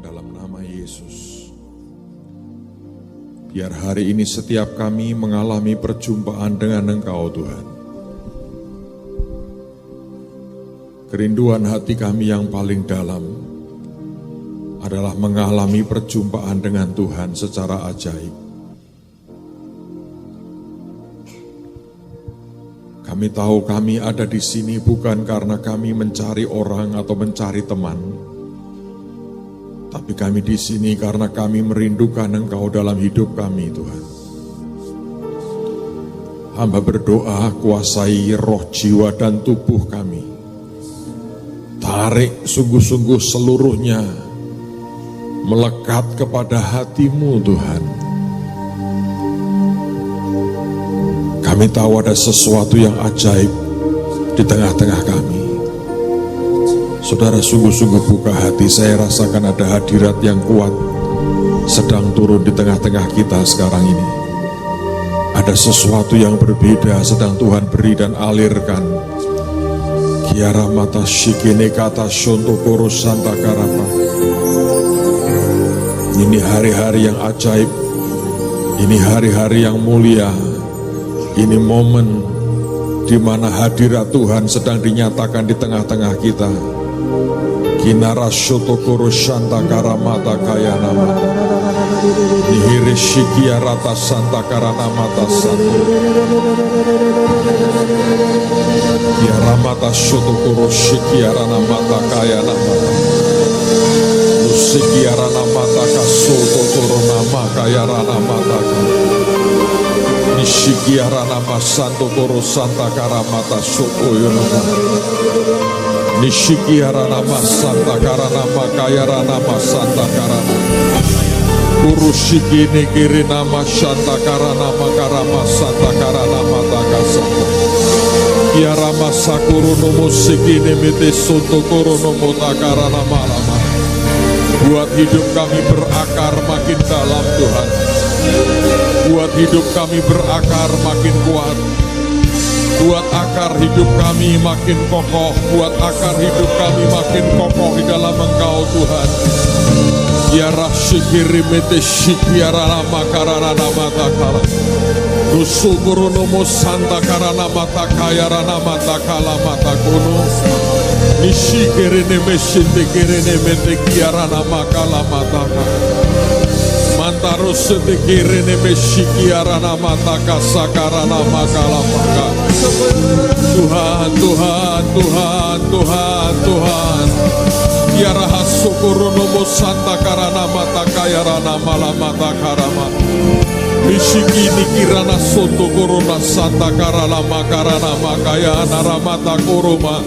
dalam nama Yesus. Biar hari ini setiap kami mengalami perjumpaan dengan Engkau, Tuhan. Kerinduan hati kami yang paling dalam adalah mengalami perjumpaan dengan Tuhan secara ajaib. Kami tahu kami ada di sini bukan karena kami mencari orang atau mencari teman, tapi kami di sini karena kami merindukan Engkau dalam hidup kami, Tuhan. Hamba berdoa, kuasai roh, jiwa, dan tubuh kami. Tarik sungguh-sungguh seluruhnya melekat kepada hati-Mu, Tuhan. Kami tahu ada sesuatu yang ajaib di tengah-tengah kami. Saudara, sungguh-sungguh buka hati, saya rasakan ada hadirat yang kuat sedang turun di tengah-tengah kita sekarang ini. Ada sesuatu yang berbeda sedang Tuhan beri dan alirkan. Kiara mata shikine kata shonto koro santa karapa. Ini hari-hari yang ajaib. Ini hari-hari yang mulia. Ini momen di mana hadirat Tuhan sedang dinyatakan di tengah-tengah kita. Kinara shotokoro shanta karamata kaya nama. Nihiri shikia rata santa karana mata santa. Kiaramata shotokoro shikia rana mata kaya nama. Lusikia rana mata kasotokoro nama kaya rana mata kaya. Nishikia rana masanto koro santa karamata sokoyo nama. Nishikia rana masanta karana makaya rana masanta karana. Urushiki nikiri nama santa karana makarama santa karana mata kasanta. Kiara masakuru nomo siki nemete sonto koro nomo takarana malama. Buat hidup kami berakar makin dalam, Tuhan. Buat hidup kami berakar makin kuat. Buat akar hidup kami makin kokoh. Buat akar hidup kami makin kokoh di dalam Engkau, Tuhan. Ya rasyikiri mete syikiara nama karana nama takala. Nusukuru nomo santa karana mata kaya rana mata kala mata kuno. Nishikiri neme shintikiri neme tekiara nama kala mata kala. Mantarus setikiri neme syikiara nama takasakara nama kala maka. Tuhan, Tuhan, Tuhan, Tuhan, Tuhan. Ya rahasukuru nomo santa karana mata kaya rana malamata karama. Nishiki nikirana soto korona santa karana makarana makaya naramata koroma.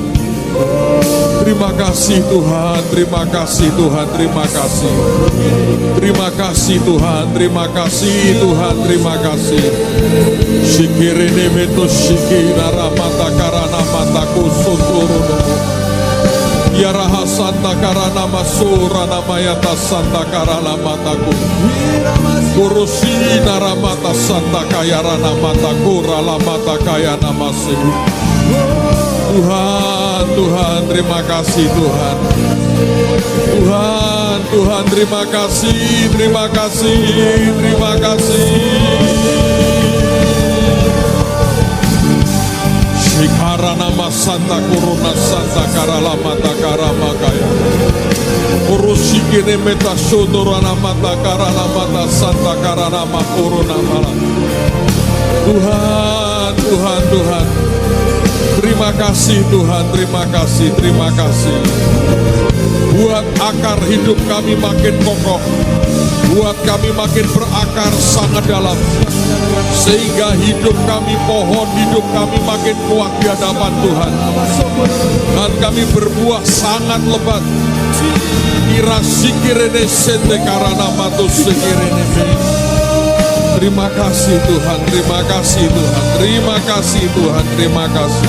Terima kasih Tuhan, terima kasih Tuhan, terima kasih. Terima kasih Tuhan, terima kasih Tuhan, terima kasih. Shikirene meto shikira mata karana mata kusuturu. Ya raha santa karana masura namayata santa karana mataku. Kurusi naramata santa kayarana mata kurala mata kayana masih. Tuhan, Tuhan, terima kasih Tuhan. Tuhan, Tuhan, terima kasih, terima kasih, terima kasih. Shikarana masanta kuruna santa karala mata karama kaya. Urushikine meta shodorana mata karala mata santa karana makuruna mala. Tuhan, Tuhan, Tuhan. Terima kasih Tuhan, terima kasih, terima kasih. Buat akar hidup kami makin kokoh. Buat kami makin berakar sangat dalam. Sehingga hidup kami, pohon hidup kami makin kuat di hadapan Tuhan. Dan kami berbuah sangat lebat. Irasikirene sente karana matus sekirene. Terima kasih Tuhan, terima kasih Tuhan, terima kasih Tuhan, terima kasih.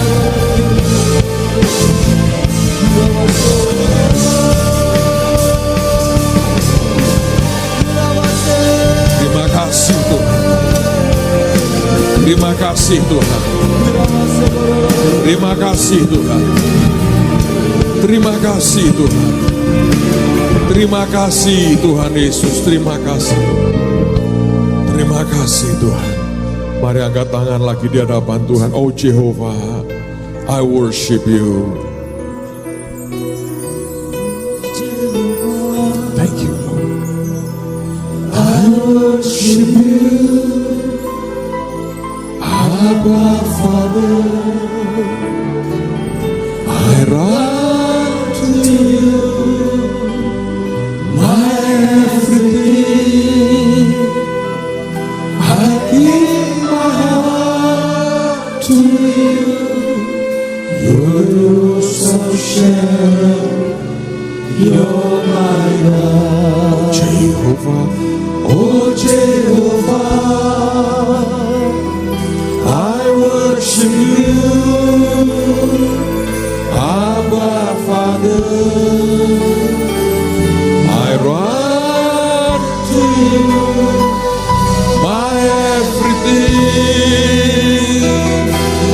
Terima kasih Tuhan. Terima kasih Tuhan. Terima kasih Tuhan. Terima kasih Tuhan. Terima kasih Tuhan Yesus, terima kasih. Terima kasih Tuhan. Mari angkat tangan lagi di hadapan Tuhan. Oh Jehovah, I worship you. Thank you Lord. I worship you, Abba Father. I run to you, my everything. I give my heart to you. You're the rose of Sharon. You're my God. Oh Jehovah, oh Jehovah, I worship you, Abba Father. I run to you, my everything.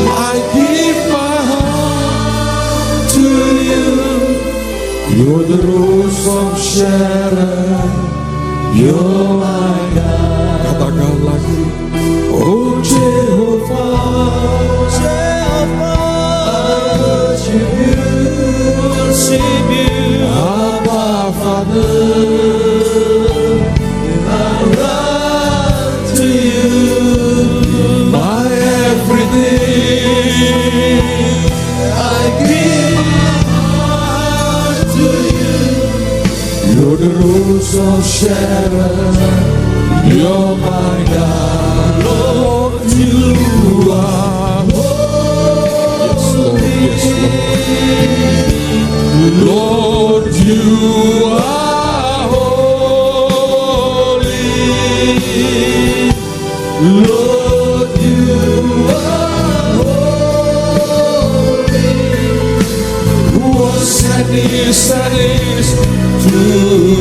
I give my heart to you. You're the rose of Sharon. You're my God. Katakan lagi. Oh Jehovah, Jehovah, worship you, Abba Father. I run to you, my everything. I give my heart to you. You're the rose of Sharon. You're my God. Lord, you are holy. Yes, Lord. Lord, you are holy. Lord, you are holy. Who was and is to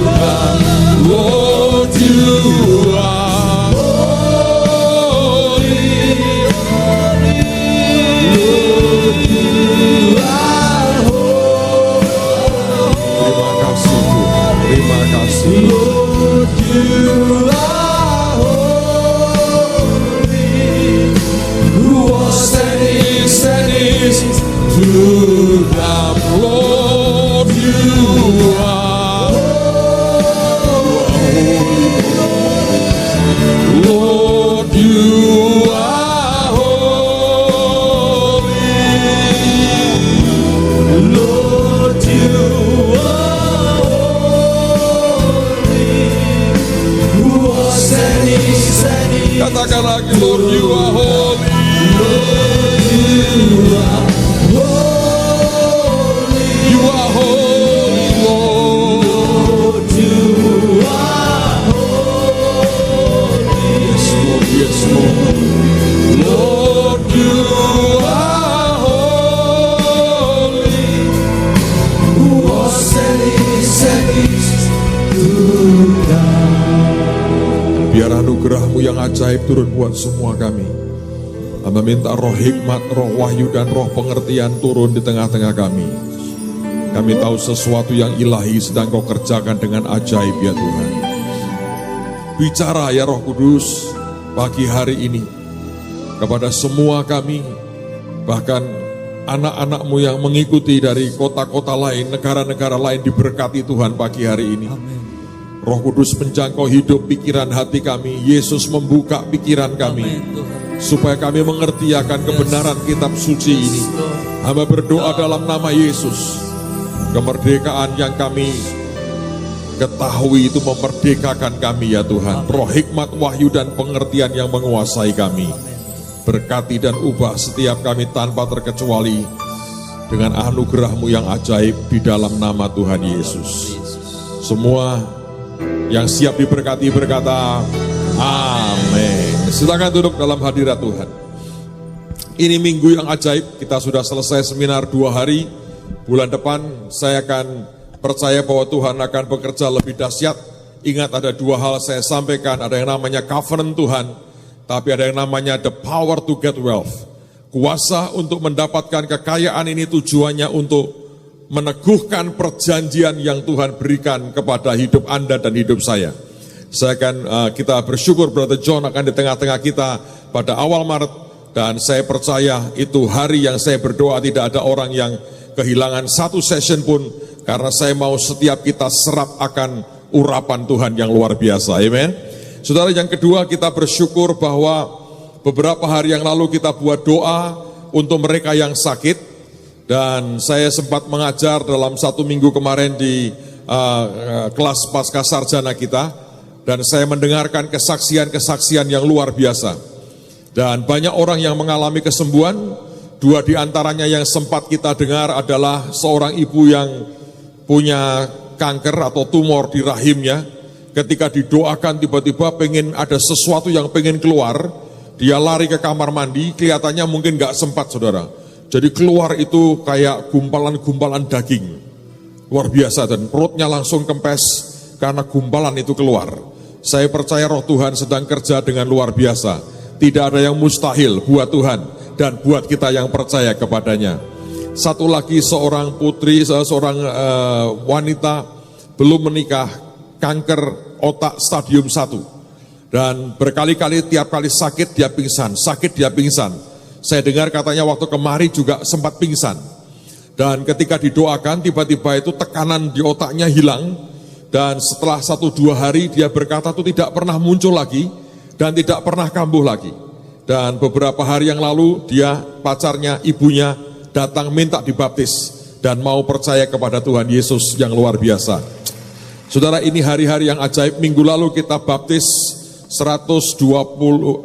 come. Lord, you are holy. Lord, you are holy. Terima kasih Tuhan, terima kasih. Lord, you are holy. Who was and is to come. Lord, you are Lord, you are holy. Lord, you are holy. Who was and is. Katakan lagi, Lord, you are holy. Lord, you are holy. You are holy, Lord. Lord, you are holy. Yes, Lord. Lord, you are holy. Who was and is to come. Biar anugerah-Mu yang ajaib turun buat semua kami. Hamba minta roh hikmat, roh wahyu dan roh pengertian turun di tengah-tengah kami. Kami tahu sesuatu yang ilahi sedang Kau kerjakan dengan ajaib ya Tuhan. Bicara ya Roh Kudus pagi hari ini kepada semua kami, bahkan anak-anak-Mu yang mengikuti dari kota-kota lain, negara-negara lain diberkati Tuhan pagi hari ini. Roh Kudus menjangkau hidup pikiran hati kami. Yesus membuka pikiran kami supaya kami mengerti akan kebenaran kitab suci ini. Hamba berdoa dalam nama Yesus, kemerdekaan yang kami ketahui itu memerdekakan kami ya Tuhan. Roh hikmat, wahyu dan pengertian yang menguasai kami. Berkati dan ubah setiap kami tanpa terkecuali dengan anugerah-Mu yang ajaib di dalam nama Tuhan Yesus. Semua yang siap diberkati berkata amin. Silakan duduk dalam hadirat Tuhan. Ini minggu yang ajaib, kita sudah selesai seminar 2 hari. Bulan depan saya akan percaya bahwa Tuhan akan bekerja lebih dahsyat. Ingat, ada 2 hal saya sampaikan, ada yang namanya covenant Tuhan, tapi ada yang namanya the power to get wealth. Kuasa untuk mendapatkan kekayaan ini tujuannya untuk meneguhkan perjanjian yang Tuhan berikan kepada hidup Anda dan hidup saya. Kita bersyukur Brother John akan di tengah-tengah kita pada awal Maret, dan saya percaya itu hari yang saya berdoa tidak ada orang yang kehilangan satu session pun, karena saya mau setiap kita serap akan urapan Tuhan yang luar biasa. Amen. Saudara, yang kedua, kita bersyukur bahwa beberapa hari yang lalu kita buat doa untuk mereka yang sakit. Dan saya sempat mengajar dalam 1 minggu kemarin di kelas pasca sarjana kita, dan saya mendengarkan kesaksian-kesaksian yang luar biasa. Dan banyak orang yang mengalami kesembuhan. 2 di antaranya yang sempat kita dengar adalah seorang ibu yang punya kanker atau tumor di rahimnya. Ketika didoakan tiba-tiba pengen ada sesuatu yang pengen keluar, dia lari ke kamar mandi, kelihatannya mungkin gak sempat saudara. Jadi keluar itu kayak gumpalan-gumpalan daging. Luar biasa, dan perutnya langsung kempes karena gumpalan itu keluar. Saya percaya roh Tuhan sedang kerja dengan luar biasa. Tidak ada yang mustahil buat Tuhan dan buat kita yang percaya kepadanya. Satu lagi, seorang putri, seorang wanita belum menikah, kanker otak stadium 1. Dan berkali-kali tiap kali sakit dia pingsan. Saya dengar katanya waktu kemarin juga sempat pingsan. Dan ketika didoakan tiba-tiba itu tekanan di otaknya hilang. Dan setelah 1-2 hari dia berkata itu tidak pernah muncul lagi dan tidak pernah kambuh lagi. Dan beberapa hari yang lalu dia, pacarnya, ibunya datang minta dibaptis dan mau percaya kepada Tuhan Yesus yang luar biasa. Saudara, ini hari-hari yang ajaib. Minggu lalu kita baptis 212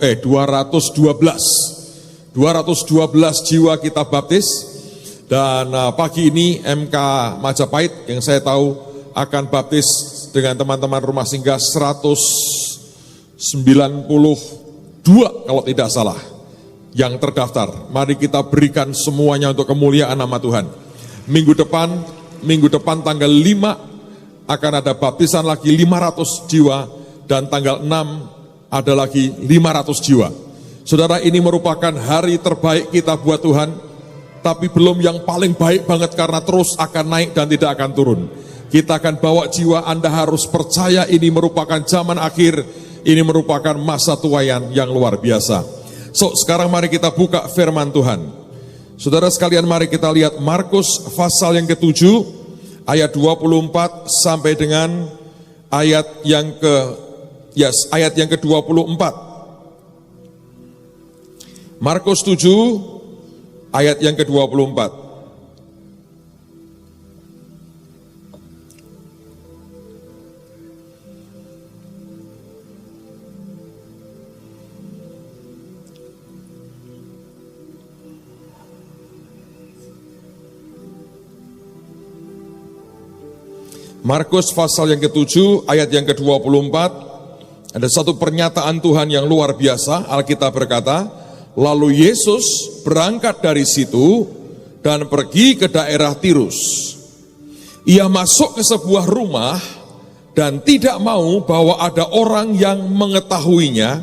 jiwa kita baptis, dan pagi ini MK Majapahit yang saya tahu akan baptis dengan teman-teman rumah singgah 192 kalau tidak salah yang terdaftar. Mari kita berikan semuanya untuk kemuliaan nama Tuhan. Minggu depan tanggal 5 akan ada baptisan lagi 500 jiwa, dan tanggal 6 ada lagi 500 jiwa. Saudara, ini merupakan hari terbaik kita buat Tuhan, tapi belum yang paling baik banget karena terus akan naik dan tidak akan turun. Kita akan bawa jiwa. Anda harus percaya ini merupakan zaman akhir, ini merupakan masa tuaian yang luar biasa. Sekarang mari kita buka firman Tuhan. Saudara sekalian, mari kita lihat Markus pasal yang ke-7 ayat 24 sampai dengan ayat yang ke-24. Markus 7 ayat yang ke-24. Markus pasal yang ke-7 ayat yang ke-24. Ada satu pernyataan Tuhan yang luar biasa. Alkitab berkata, lalu Yesus berangkat dari situ dan pergi ke daerah Tirus. Ia masuk ke sebuah rumah dan tidak mau bahwa ada orang yang mengetahuinya,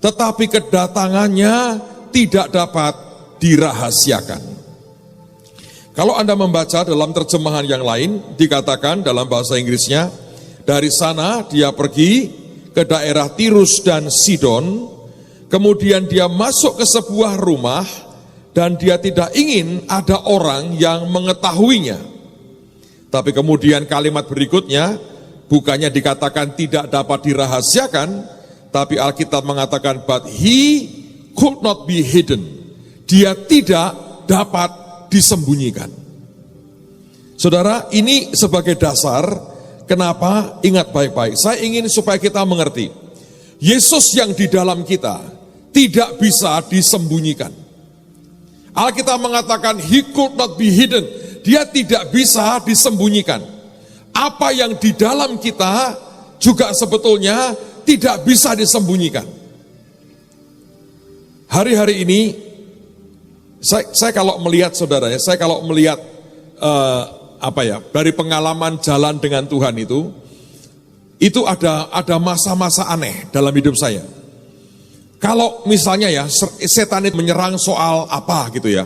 tetapi kedatangannya tidak dapat dirahasiakan. Kalau Anda membaca dalam terjemahan yang lain, dikatakan dalam bahasa Inggrisnya, dari sana dia pergi ke daerah Tirus dan Sidon. Kemudian dia masuk ke sebuah rumah dan dia tidak ingin ada orang yang mengetahuinya. Tapi kemudian kalimat berikutnya bukannya dikatakan tidak dapat dirahasiakan, tapi Alkitab mengatakan but he could not be hidden. Dia tidak dapat disembunyikan. Saudara, ini sebagai dasar kenapa, ingat baik-baik. Saya ingin supaya kita mengerti. Yesus yang di dalam kita tidak bisa disembunyikan. Alkitab mengatakan he could not be hidden. Dia tidak bisa disembunyikan. Apa yang di dalam kita juga sebetulnya tidak bisa disembunyikan. Hari-hari ini saya kalau melihat saudara ya, saya kalau melihat dari pengalaman jalan dengan Tuhan itu ada masa-masa aneh dalam hidup saya. Kalau misalnya ya setan itu menyerang soal apa gitu ya,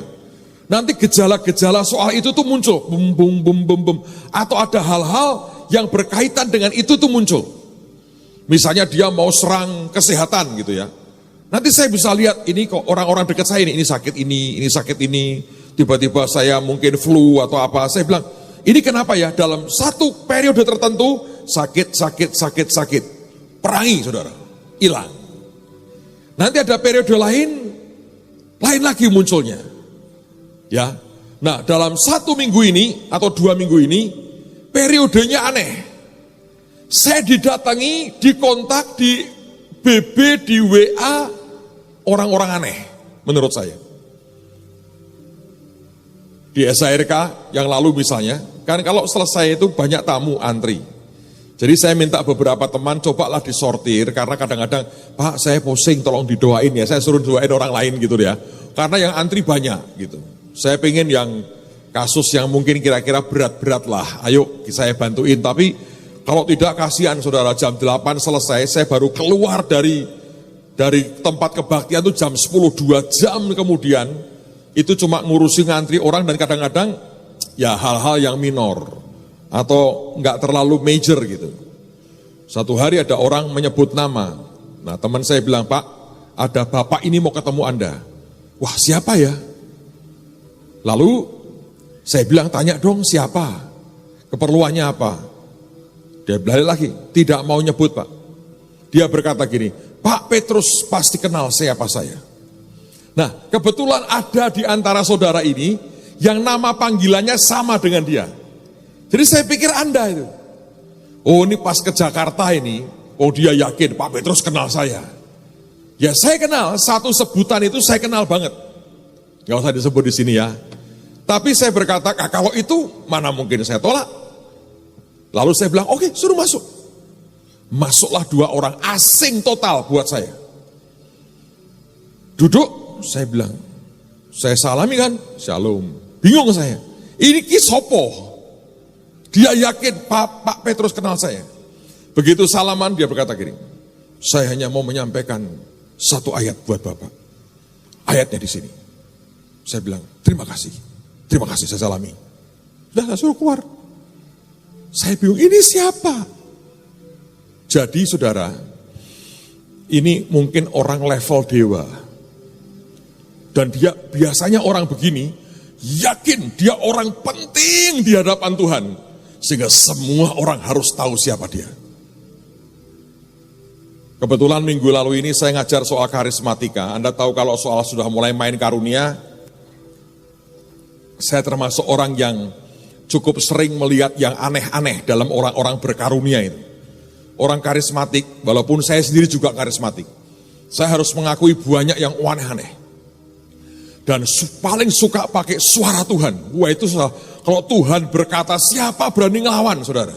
nanti gejala-gejala soal itu tuh muncul, bum bum bum bum bum, atau ada hal-hal yang berkaitan dengan itu tuh muncul. Misalnya dia mau serang kesehatan gitu ya. Nanti saya bisa lihat ini kok orang-orang dekat saya ini sakit ini sakit ini, tiba-tiba saya mungkin flu atau apa. Saya bilang, ini kenapa ya? Dalam satu periode tertentu sakit. Perangi saudara, hilang. Nanti ada periode lain lagi munculnya. Ya, nah dalam 1 minggu ini atau 2 minggu ini periodenya aneh. Saya didatangi, dikontak, di BB, di WA orang-orang aneh menurut saya. Di SARK yang lalu misalnya, kan kalau selesai itu banyak tamu antri. Jadi saya minta beberapa teman cobalah disortir karena kadang-kadang Pak saya pusing tolong didoain ya, saya suruh doain orang lain gitu ya. Karena yang antri banyak gitu. Saya pengen yang kasus yang mungkin kira-kira berat-berat lah, ayo saya bantuin. Tapi kalau tidak kasihan saudara, jam 8 selesai, saya baru keluar dari tempat kebaktian itu jam 10, 2 jam kemudian, itu cuma ngurusi ngantri orang dan kadang-kadang ya hal-hal yang minor atau enggak terlalu major gitu. Satu hari ada orang menyebut nama, nah teman saya bilang, Pak ada bapak ini mau ketemu Anda. Wah siapa ya? Lalu saya bilang tanya dong siapa? Keperluannya apa? Dia balik lagi, tidak mau nyebut Pak. Dia berkata gini, Pak Petrus pasti kenal siapa saya. Nah kebetulan ada di antara saudara ini yang nama panggilannya sama dengan dia. Jadi saya pikir Anda itu, oh ini pas ke Jakarta ini, oh dia yakin Pak Petrus kenal saya. Ya saya kenal, satu sebutan itu saya kenal banget. Gak usah disebut di sini ya. Tapi saya berkata, kalau itu mana mungkin saya tolak. Lalu saya bilang, oke, suruh masuk. Masuklah 2 orang asing total buat saya. Duduk, saya bilang, saya salami kan, shalom. Bingung saya, ini sopo. Dia yakin Pak Petrus kenal saya. Begitu salaman dia berkata gini, saya hanya mau menyampaikan 1 ayat buat Bapak. Ayatnya di sini. Saya bilang, terima kasih saya salami. Sudah saya suruh keluar. Saya bingung, ini siapa? Jadi saudara, ini mungkin orang level dewa. Dan dia biasanya orang begini, yakin dia orang penting di hadapan Tuhan. Sehingga semua orang harus tahu siapa dia. Kebetulan minggu lalu ini saya ngajar soal karismatika. Anda tahu kalau soal sudah mulai main karunia, saya termasuk orang yang cukup sering melihat yang aneh-aneh dalam orang-orang berkarunia itu. Orang karismatik, walaupun saya sendiri juga karismatik. Saya harus mengakui banyak yang aneh-aneh. Dan paling suka pakai suara Tuhan. Wah itu kalau Tuhan berkata siapa berani ngelawan saudara.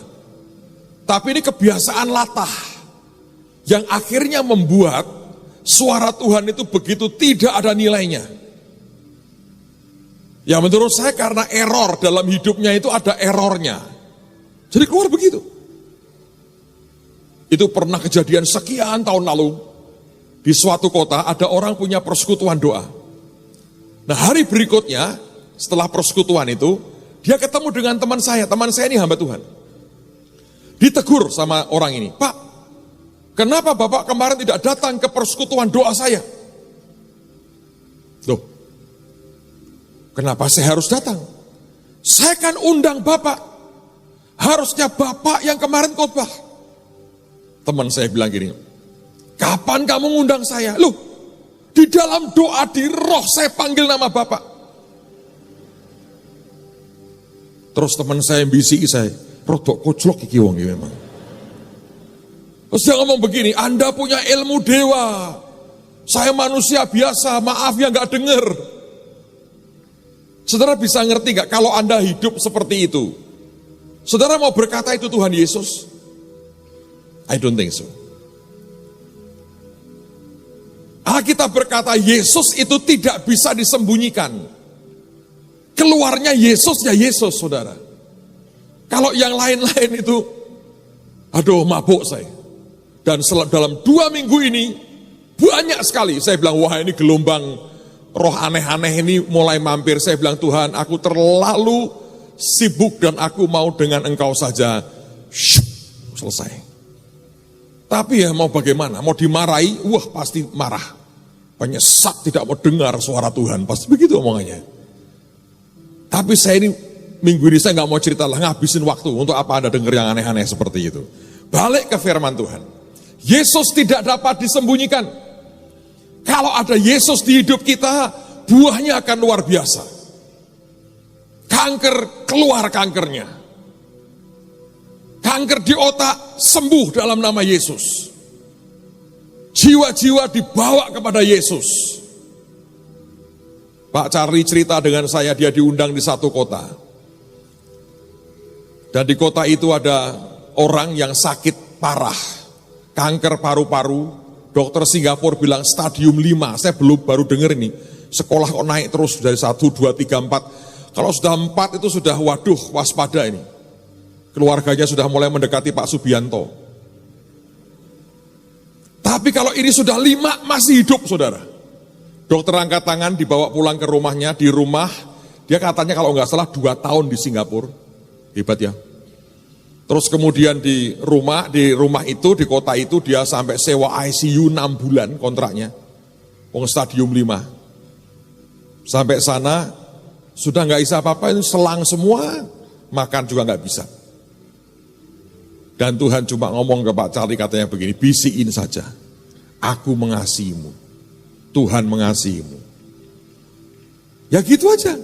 Tapi ini kebiasaan latah. Yang akhirnya membuat suara Tuhan itu begitu tidak ada nilainya. Ya menurut saya karena error dalam hidupnya itu ada errornya. Jadi keluar begitu. Itu pernah kejadian sekian tahun lalu. Di suatu kota ada orang punya persekutuan doa. Nah hari berikutnya setelah persekutuan itu, dia ketemu dengan teman saya ini hamba Tuhan. Ditegur sama orang ini, Pak, kenapa Bapak kemarin tidak datang ke persekutuan doa saya? Loh, kenapa saya harus datang? Saya kan undang Bapak, harusnya Bapak yang kemarin khotbah. Teman saya bilang gini, kapan kamu ngundang saya? Loh, di dalam doa di roh saya panggil nama Bapak. Terus teman saya bisiki saya, rodok koclok iki wong iki memang. Terus dia ngomong begini, Anda punya ilmu dewa. Saya manusia biasa, maaf ya nggak dengar. Saudara bisa ngerti nggak kalau Anda hidup seperti itu? Saudara mau berkata itu Tuhan Yesus? I don't think so. Alkitab berkata Yesus itu tidak bisa disembunyikan. Keluarnya Yesus ya Yesus saudara. Kalau yang lain-lain itu, aduh mabuk saya. Dan dalam 2 minggu ini, banyak sekali saya bilang wah ini gelombang roh aneh-aneh ini mulai mampir, saya bilang, Tuhan, aku terlalu sibuk dan aku mau dengan Engkau saja. Selesai. Tapi ya mau bagaimana, mau dimarahi, wah pasti marah. Penyesat, tidak mau dengar suara Tuhan, pasti begitu omongannya. Tapi saya ini, minggu ini saya nggak mau cerita lah, ngabisin waktu, untuk apa Anda dengar yang aneh-aneh seperti itu. Balik ke firman Tuhan. Yesus tidak dapat disembunyikan. Kalau ada Yesus di hidup kita, buahnya akan luar biasa. Kanker, keluar kankernya. Kanker di otak, sembuh dalam nama Yesus. Jiwa-jiwa dibawa kepada Yesus. Pak Charlie cerita dengan saya, dia diundang di satu kota. Dan di kota itu ada orang yang sakit parah, kanker paru-paru. Dokter Singapura bilang stadium 5, saya baru dengar ini. Sekolah kok naik terus dari 1, 2, 3, 4. Kalau sudah 4 itu sudah waduh, waspada ini. Keluarganya sudah mulai mendekati Pak Subianto. Tapi kalau ini sudah 5 masih hidup saudara. Dokter angkat tangan dibawa pulang ke rumahnya, di rumah dia katanya kalau nggak salah 2 tahun di Singapura. Hebat ya. Terus kemudian di rumah itu, di kota itu dia sampai sewa ICU 6 bulan kontraknya. Stadium 5. Sampai sana sudah nggak bisa apa-apa, ini selang semua, makan juga nggak bisa. Dan Tuhan cuma ngomong ke Pak Charlie katanya begini, bisikin saja, aku mengasihimu, Tuhan mengasihimu. Ya gitu aja,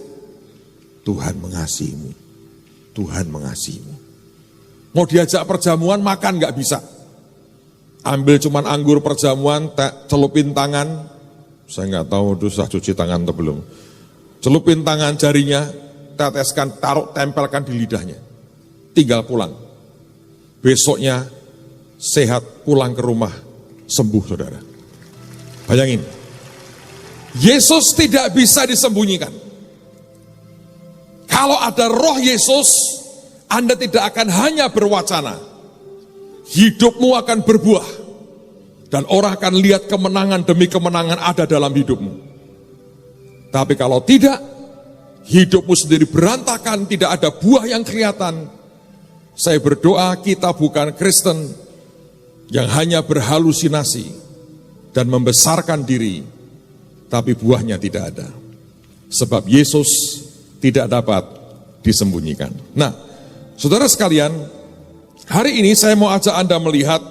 Tuhan mengasihimu, Tuhan mengasihimu. Mau diajak perjamuan makan nggak bisa. Ambil cuman anggur perjamuan, celupin tangan, saya nggak tahu itu sudah cuci tangan atau belum. Celupin tangan jarinya, teteskan, taruh, tempelkan di lidahnya. Tinggal pulang. Besoknya sehat, pulang ke rumah, sembuh saudara. Bayangin, Yesus tidak bisa disembunyikan. Kalau ada roh Yesus, Anda tidak akan hanya berwacana. Hidupmu akan berbuah. Dan orang akan lihat kemenangan demi kemenangan ada dalam hidupmu. Tapi kalau tidak, hidupmu sendiri berantakan, tidak ada buah yang kelihatan. Saya berdoa kita bukan Kristen yang hanya berhalusinasi dan membesarkan diri, tapi buahnya tidak ada. Sebab Yesus tidak dapat disembunyikan. Nah, saudara sekalian, hari ini saya mau ajak Anda melihat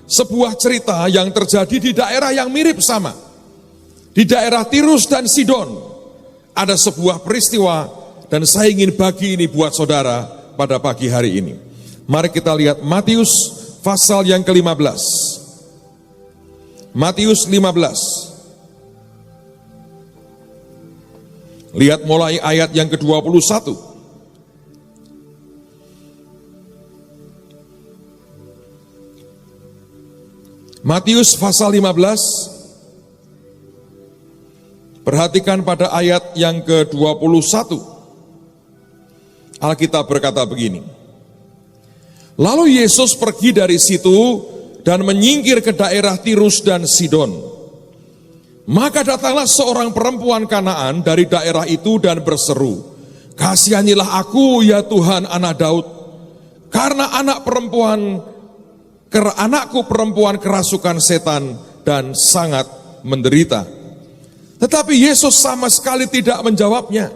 sebuah cerita yang terjadi di daerah yang mirip sama. Di daerah Tirus dan Sidon ada sebuah peristiwa dan saya ingin bagi ini buat saudara pada pagi hari ini. Mari kita lihat Matius pasal yang ke-15. Matius 15. Lihat mulai ayat yang ke-21. Matius pasal 15. Perhatikan pada ayat yang ke-21. Alkitab berkata begini. Lalu Yesus pergi dari situ dan menyingkir ke daerah Tirus dan Sidon. Maka datanglah seorang perempuan Kanaan dari daerah itu dan berseru, kasihanilah aku ya Tuhan anak Daud, karena anakku perempuan kerasukan setan dan sangat menderita. Tetapi Yesus sama sekali tidak menjawabnya.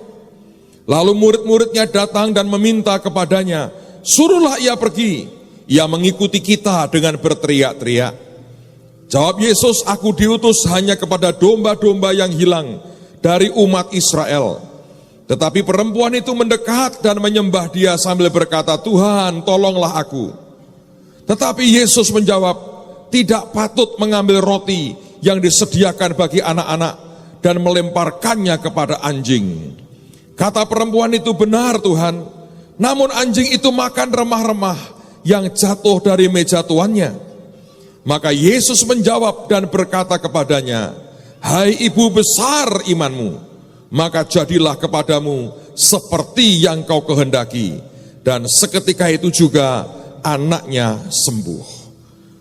Lalu murid-muridnya datang dan meminta kepadanya, suruhlah ia pergi. Ia mengikuti kita dengan berteriak-teriak. Jawab Yesus, aku diutus hanya kepada domba-domba yang hilang dari umat Israel. Tetapi perempuan itu mendekat dan menyembah dia sambil berkata, Tuhan tolonglah aku. Tetapi Yesus menjawab, tidak patut mengambil roti yang disediakan bagi anak-anak dan melemparkannya kepada anjing. Kata perempuan itu, benar Tuhan, namun anjing itu makan remah-remah yang jatuh dari meja tuannya. Maka Yesus menjawab dan berkata kepadanya, hai ibu besar imanmu, maka jadilah kepadamu seperti yang kau kehendaki. Dan seketika itu juga anaknya sembuh.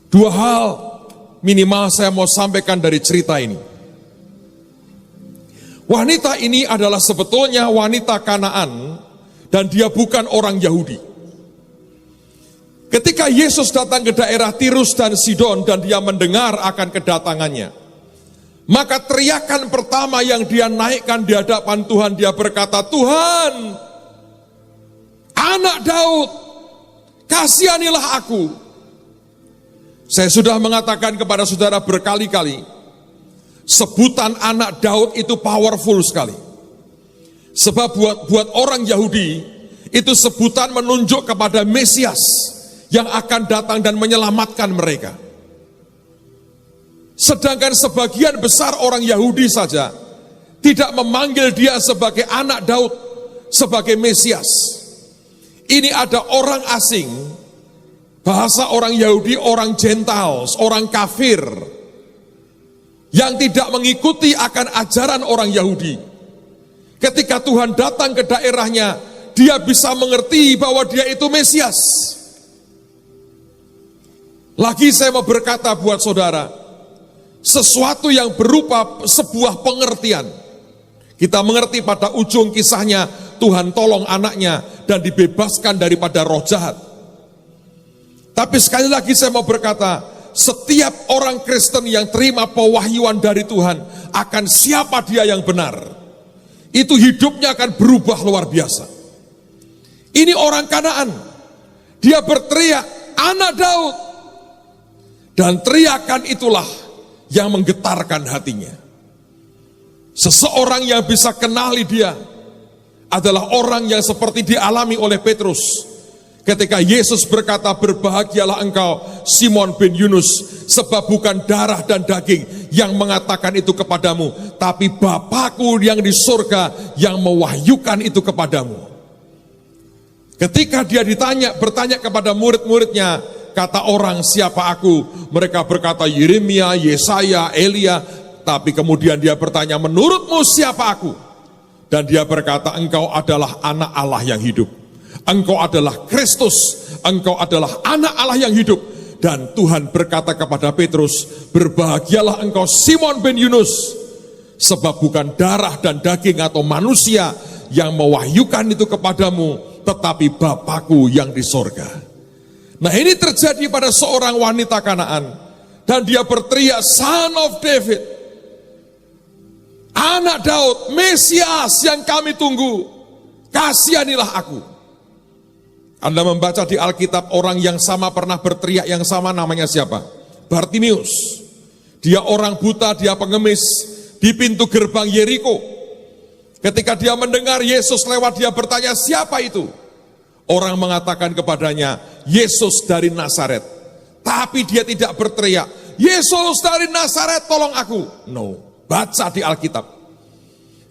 Dua hal minimal saya mau sampaikan dari cerita ini. Wanita ini adalah sebetulnya wanita Kanaan dan dia bukan orang Yahudi. Ketika Yesus datang ke daerah Tirus dan Sidon dan dia mendengar akan kedatangannya, maka teriakan pertama yang dia naikkan di hadapan Tuhan, dia berkata, "Tuhan, Anak Daud, kasihanilah aku." Saya sudah mengatakan kepada saudara berkali-kali, sebutan anak Daud itu powerful sekali. Sebab buat orang Yahudi, itu sebutan menunjuk kepada Mesias yang akan datang dan menyelamatkan mereka. Sedangkan sebagian besar orang Yahudi saja tidak memanggil dia sebagai anak Daud, sebagai Mesias. Ini ada orang asing, bahasa orang Yahudi, orang Gentiles, orang kafir, yang tidak mengikuti akan ajaran orang Yahudi. Ketika Tuhan datang ke daerahnya, dia bisa mengerti bahwa dia itu Mesias. Lagi saya mau berkata buat saudara, sesuatu yang berupa sebuah pengertian. Kita mengerti pada ujung kisahnya, Tuhan tolong anaknya dan dibebaskan daripada roh jahat. Tapi sekali lagi saya mau berkata, setiap orang Kristen yang terima pewahyuan dari Tuhan akan siapa dia yang benar, itu hidupnya akan berubah luar biasa. Ini orang Kanaan, dia berteriak, "Anak Daud." Dan teriakan itulah yang menggetarkan hatinya. Seseorang yang bisa kenali dia adalah orang yang seperti dialami oleh Petrus. Ketika Yesus berkata, "Berbahagialah engkau Simon bin Yunus, sebab bukan darah dan daging yang mengatakan itu kepadamu, tapi Bapakku yang di surga yang mewahyukan itu kepadamu." Ketika dia bertanya kepada murid-muridnya, kata orang, "Siapa aku?" Mereka berkata, "Yeremia, Yesaya, Elia." Tapi kemudian dia bertanya, "Menurutmu siapa aku?" Dan dia berkata, "Engkau adalah anak Allah yang hidup. Engkau adalah Kristus, engkau adalah anak Allah yang hidup." Dan Tuhan berkata kepada Petrus, "Berbahagialah engkau Simon bin Yunus, sebab bukan darah dan daging atau manusia yang mewahyukan itu kepadamu, tetapi Bapakku yang di sorga." Nah, ini terjadi pada seorang wanita Kanaan, dan dia berteriak, "Son of David, anak Daud, Mesias yang kami tunggu, kasihanilah aku." Anda membaca di Alkitab, orang yang sama pernah berteriak yang sama, namanya siapa? Bartimius. Dia orang buta, dia pengemis di pintu gerbang Yeriko. Ketika dia mendengar Yesus lewat, dia bertanya, "Siapa itu?" Orang mengatakan kepadanya, "Yesus dari Nazaret." Tapi dia tidak berteriak, "Yesus dari Nazaret, tolong aku." No, baca di Alkitab.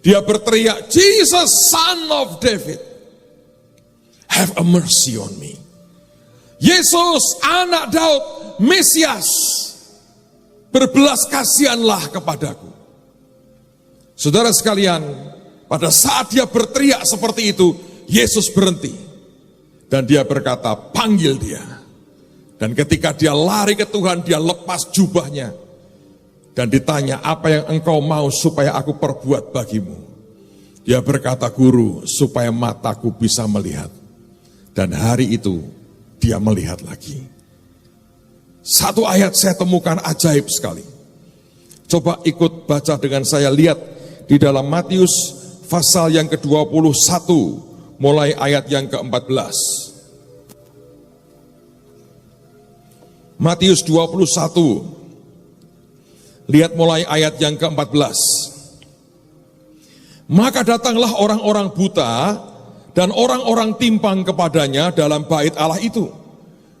Dia berteriak, "Jesus, Son of David, have a mercy on me." Yesus, anak Daud, Mesias, berbelas kasihanlah kepadaku. Saudara sekalian, pada saat dia berteriak seperti itu, Yesus berhenti. Dan dia berkata, "Panggil dia." Dan ketika dia lari ke Tuhan, dia lepas jubahnya. Dan ditanya, "Apa yang engkau mau supaya aku perbuat bagimu?" Dia berkata, "Guru, supaya mataku bisa melihat." Dan hari itu, dia melihat lagi. Satu ayat saya temukan ajaib sekali. Coba ikut baca dengan saya, lihat di dalam Matius pasal yang ke-21, mulai ayat yang ke-14. Matius 21, lihat mulai ayat yang ke-14. "Maka datanglah orang-orang buta dan orang-orang timpang kepadanya dalam bait Allah itu,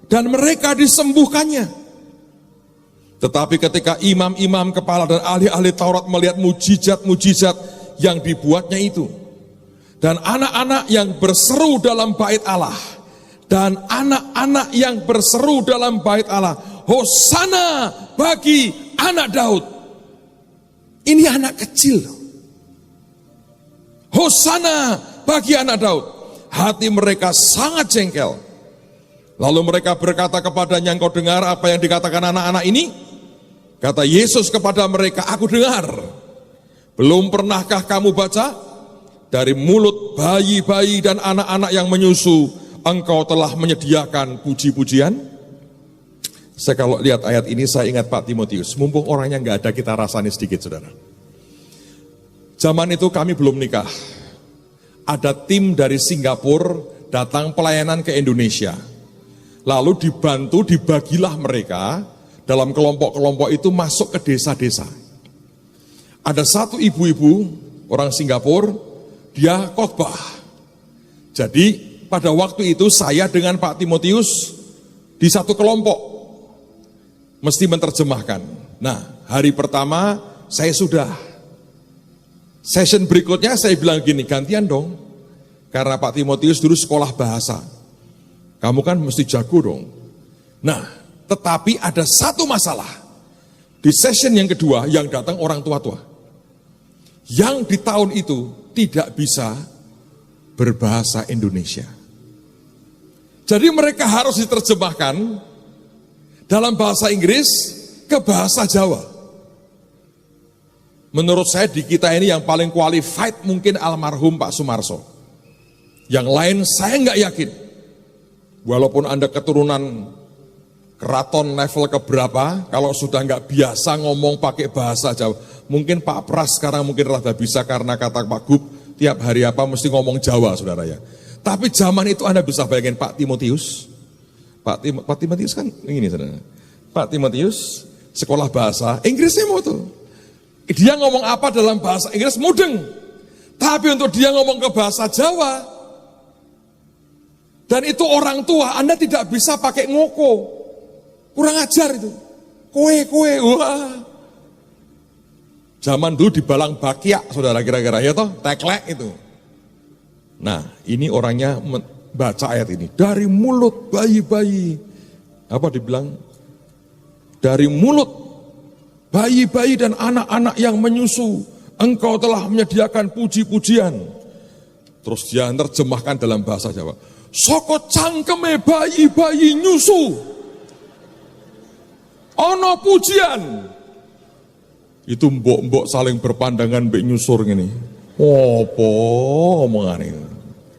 dan mereka disembuhkannya. Tetapi ketika imam-imam kepala dan ahli-ahli Taurat melihat mujizat-mujizat yang dibuatnya itu, dan anak-anak yang berseru dalam bait Allah, dan anak-anak yang berseru dalam bait Allah, Hosana bagi anak Daud." Ini anak kecil. Hosana bagi anak Daud. Hati mereka sangat jengkel. Lalu mereka berkata kepadanya, "Engkau dengar apa yang dikatakan anak-anak ini?" Kata Yesus kepada mereka, "Aku dengar. Belum pernahkah kamu baca? Dari mulut bayi-bayi dan anak-anak yang menyusu, engkau telah menyediakan puji-pujian. Saya kalau lihat ayat ini, saya ingat Pak Timotius. Mumpung orangnya nggak ada, kita rasani sedikit, saudara. Zaman itu kami belum nikah. Ada tim dari Singapura datang pelayanan ke Indonesia. Lalu dibantu, dibagilah mereka dalam kelompok-kelompok itu masuk ke desa-desa. Ada satu ibu-ibu orang Singapura, dia khotbah. Jadi pada waktu itu saya dengan Pak Timotius di satu kelompok mesti menerjemahkan. Nah, hari pertama saya sudah. Session berikutnya saya bilang gini, gantian dong. Karena Pak Timotius dulu sekolah bahasa. Kamu kan mesti jago dong. Nah, tetapi ada satu masalah. Di session yang kedua yang datang orang tua-tua. Yang di tahun itu tidak bisa berbahasa Indonesia. Jadi mereka harus diterjemahkan dalam bahasa Inggris ke bahasa Jawa. Menurut saya di kita ini yang paling qualified mungkin almarhum Pak Sumarso. Yang lain saya nggak yakin. Walaupun Anda keturunan keraton level keberapa, kalau sudah nggak biasa ngomong pakai bahasa Jawa, mungkin Pak Pras sekarang mungkin rada bisa karena kata Pak Gub, tiap hari apa mesti ngomong Jawa, saudara ya. Tapi zaman itu Anda bisa bayangin Pak Timotius, Pak Timotius kan ini saudara. Pak Timotius sekolah bahasa Inggrisnya mau tuh. Dia ngomong apa dalam bahasa Inggris mudeng. Tapi untuk dia ngomong ke bahasa Jawa, dan itu orang tua, Anda tidak bisa pakai ngoko. Kurang ajar itu. Kowe, wah. Zaman dulu dibalang bakyak, saudara kira-kira, ya toh, teklek itu. Nah, ini orangnya baca ayat ini. Dari mulut bayi-bayi, apa dibilang? Dari mulut bayi-bayi dan anak-anak yang menyusu, engkau telah menyediakan puji-pujian. Terus dia terjemahkan dalam bahasa Jawa. Soko cangkeme bayi-bayi nyusu. Ono pujian. Itu mbok-mbok saling berpandangan mbek nyusur gini. Opo omongan ini.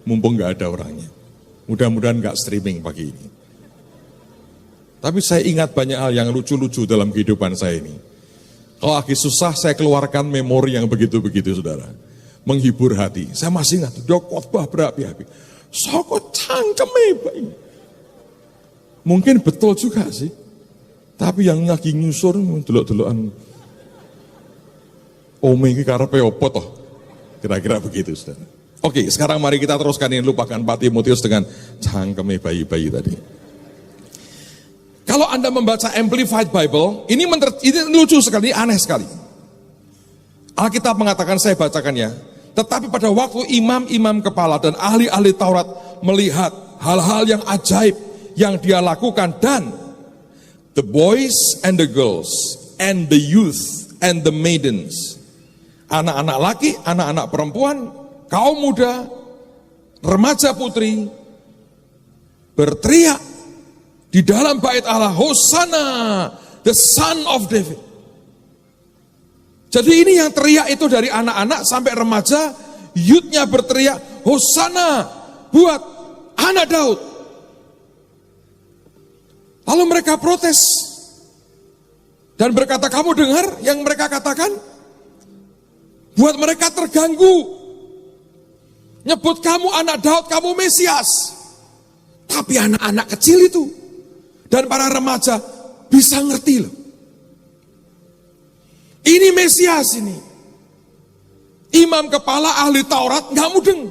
Mumpung nggak ada orangnya. Mudah-mudahan nggak streaming pagi ini. Tapi saya ingat banyak hal yang lucu-lucu dalam kehidupan saya ini. Kalau lagi susah saya keluarkan memori yang begitu-begitu saudara. Menghibur hati. Saya masih ingat. Dia khotbah berapi-api. Soko cangkeme bayi. Mungkin betul juga sih. Tapi yang lagi nyusur delok-delokan. Ome iki karepe opo toh? Kira-kira begitu, saudara. Oke, sekarang mari kita teruskan ini, lupakan Pak Timotius dengan cangkeme bayi-bayi tadi. Kalau Anda membaca Amplified Bible, ini lucu sekali, aneh sekali. Alkitab mengatakan, saya bacakannya. Tetapi pada waktu imam-imam kepala dan ahli-ahli Taurat melihat hal-hal yang ajaib yang dia lakukan, dan the boys and the girls and the youth and the maidens, anak-anak laki, anak-anak perempuan, kaum muda, remaja putri, berteriak di dalam bait Allah, Hosana, the son of David. Jadi ini yang teriak itu dari anak-anak sampai remaja, youthnya berteriak, Hosana buat anak Daud. Lalu mereka protes dan berkata, kamu dengar yang mereka katakan? Buat mereka terganggu. Nyebut kamu anak Daud, kamu Mesias. Tapi anak-anak kecil itu dan para remaja bisa ngerti loh. Ini Mesias ini. Imam kepala ahli Taurat nggak mudeng,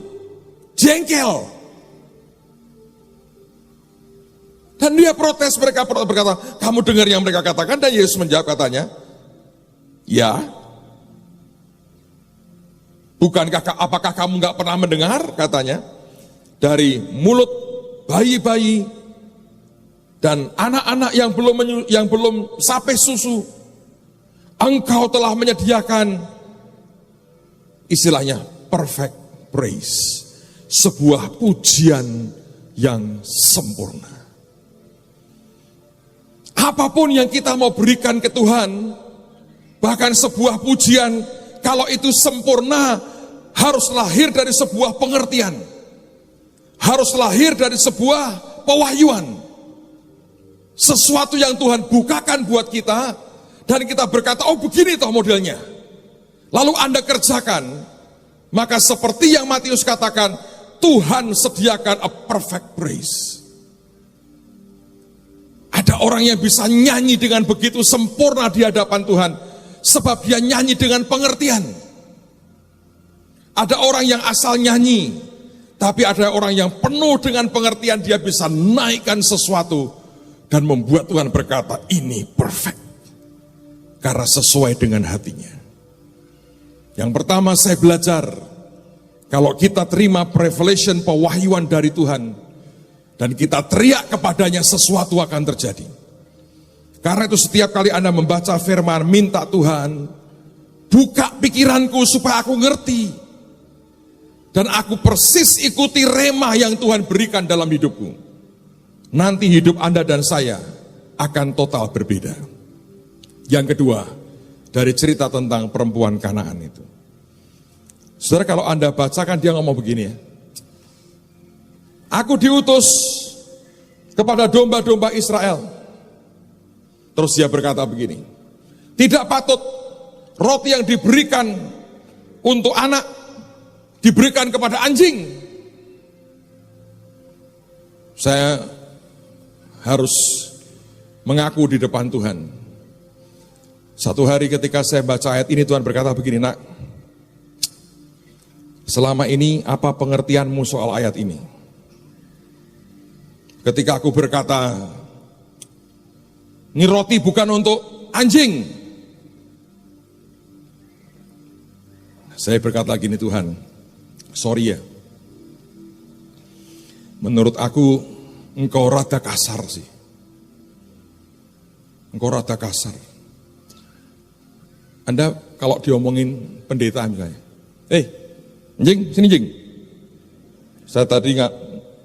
jengkel. Dan dia protes, mereka berkata, kamu dengar yang mereka katakan? Dan Yesus menjawab katanya, ya. Bukankah, apakah kamu nggak pernah mendengar katanya? Dari mulut bayi-bayi dan anak-anak yang belum sampai susu, engkau telah menyediakan istilahnya perfect praise, sebuah pujian yang sempurna. Apapun yang kita mau berikan ke Tuhan, bahkan sebuah pujian kalau itu sempurna, harus lahir dari sebuah pengertian. Harus lahir dari sebuah pewahyuan. Sesuatu yang Tuhan bukakan buat kita, dan kita berkata, oh begini toh modelnya. Lalu Anda kerjakan, maka seperti yang Matius katakan, Tuhan sediakan a perfect praise. Ada orang yang bisa nyanyi dengan begitu sempurna di hadapan Tuhan, sebab dia nyanyi dengan pengertian. Ada orang yang asal nyanyi, tapi ada orang yang penuh dengan pengertian, dia bisa naikkan sesuatu dan membuat Tuhan berkata, ini perfect, karena sesuai dengan hatinya. Yang pertama saya belajar, kalau kita terima revelation, pewahyuan dari Tuhan, dan kita teriak kepadanya, sesuatu akan terjadi. Karena itu setiap kali Anda membaca firman, minta Tuhan, buka pikiranku supaya aku ngerti. Dan aku persis ikuti rema yang Tuhan berikan dalam hidupku. Nanti hidup Anda dan saya akan total berbeda. Yang kedua, dari cerita tentang perempuan Kanaan itu. Saudara, kalau Anda bacakan, dia ngomong begini ya. Aku diutus kepada domba-domba Israel. Terus dia berkata begini, tidak patut roti yang diberikan untuk anak diberikan kepada anjing. Saya harus mengaku di depan Tuhan. Satu hari ketika saya baca ayat ini, Tuhan berkata begini, nak, selama ini apa pengertianmu soal ayat ini? Ketika aku berkata, ini roti bukan untuk anjing. Saya berkata gini, Tuhan, sorry ya. Menurut aku, engkau rada kasar sih. Engkau rada kasar. Anda kalau diomongin pendeta misalnya, anjing, sini anjing. Saya tadi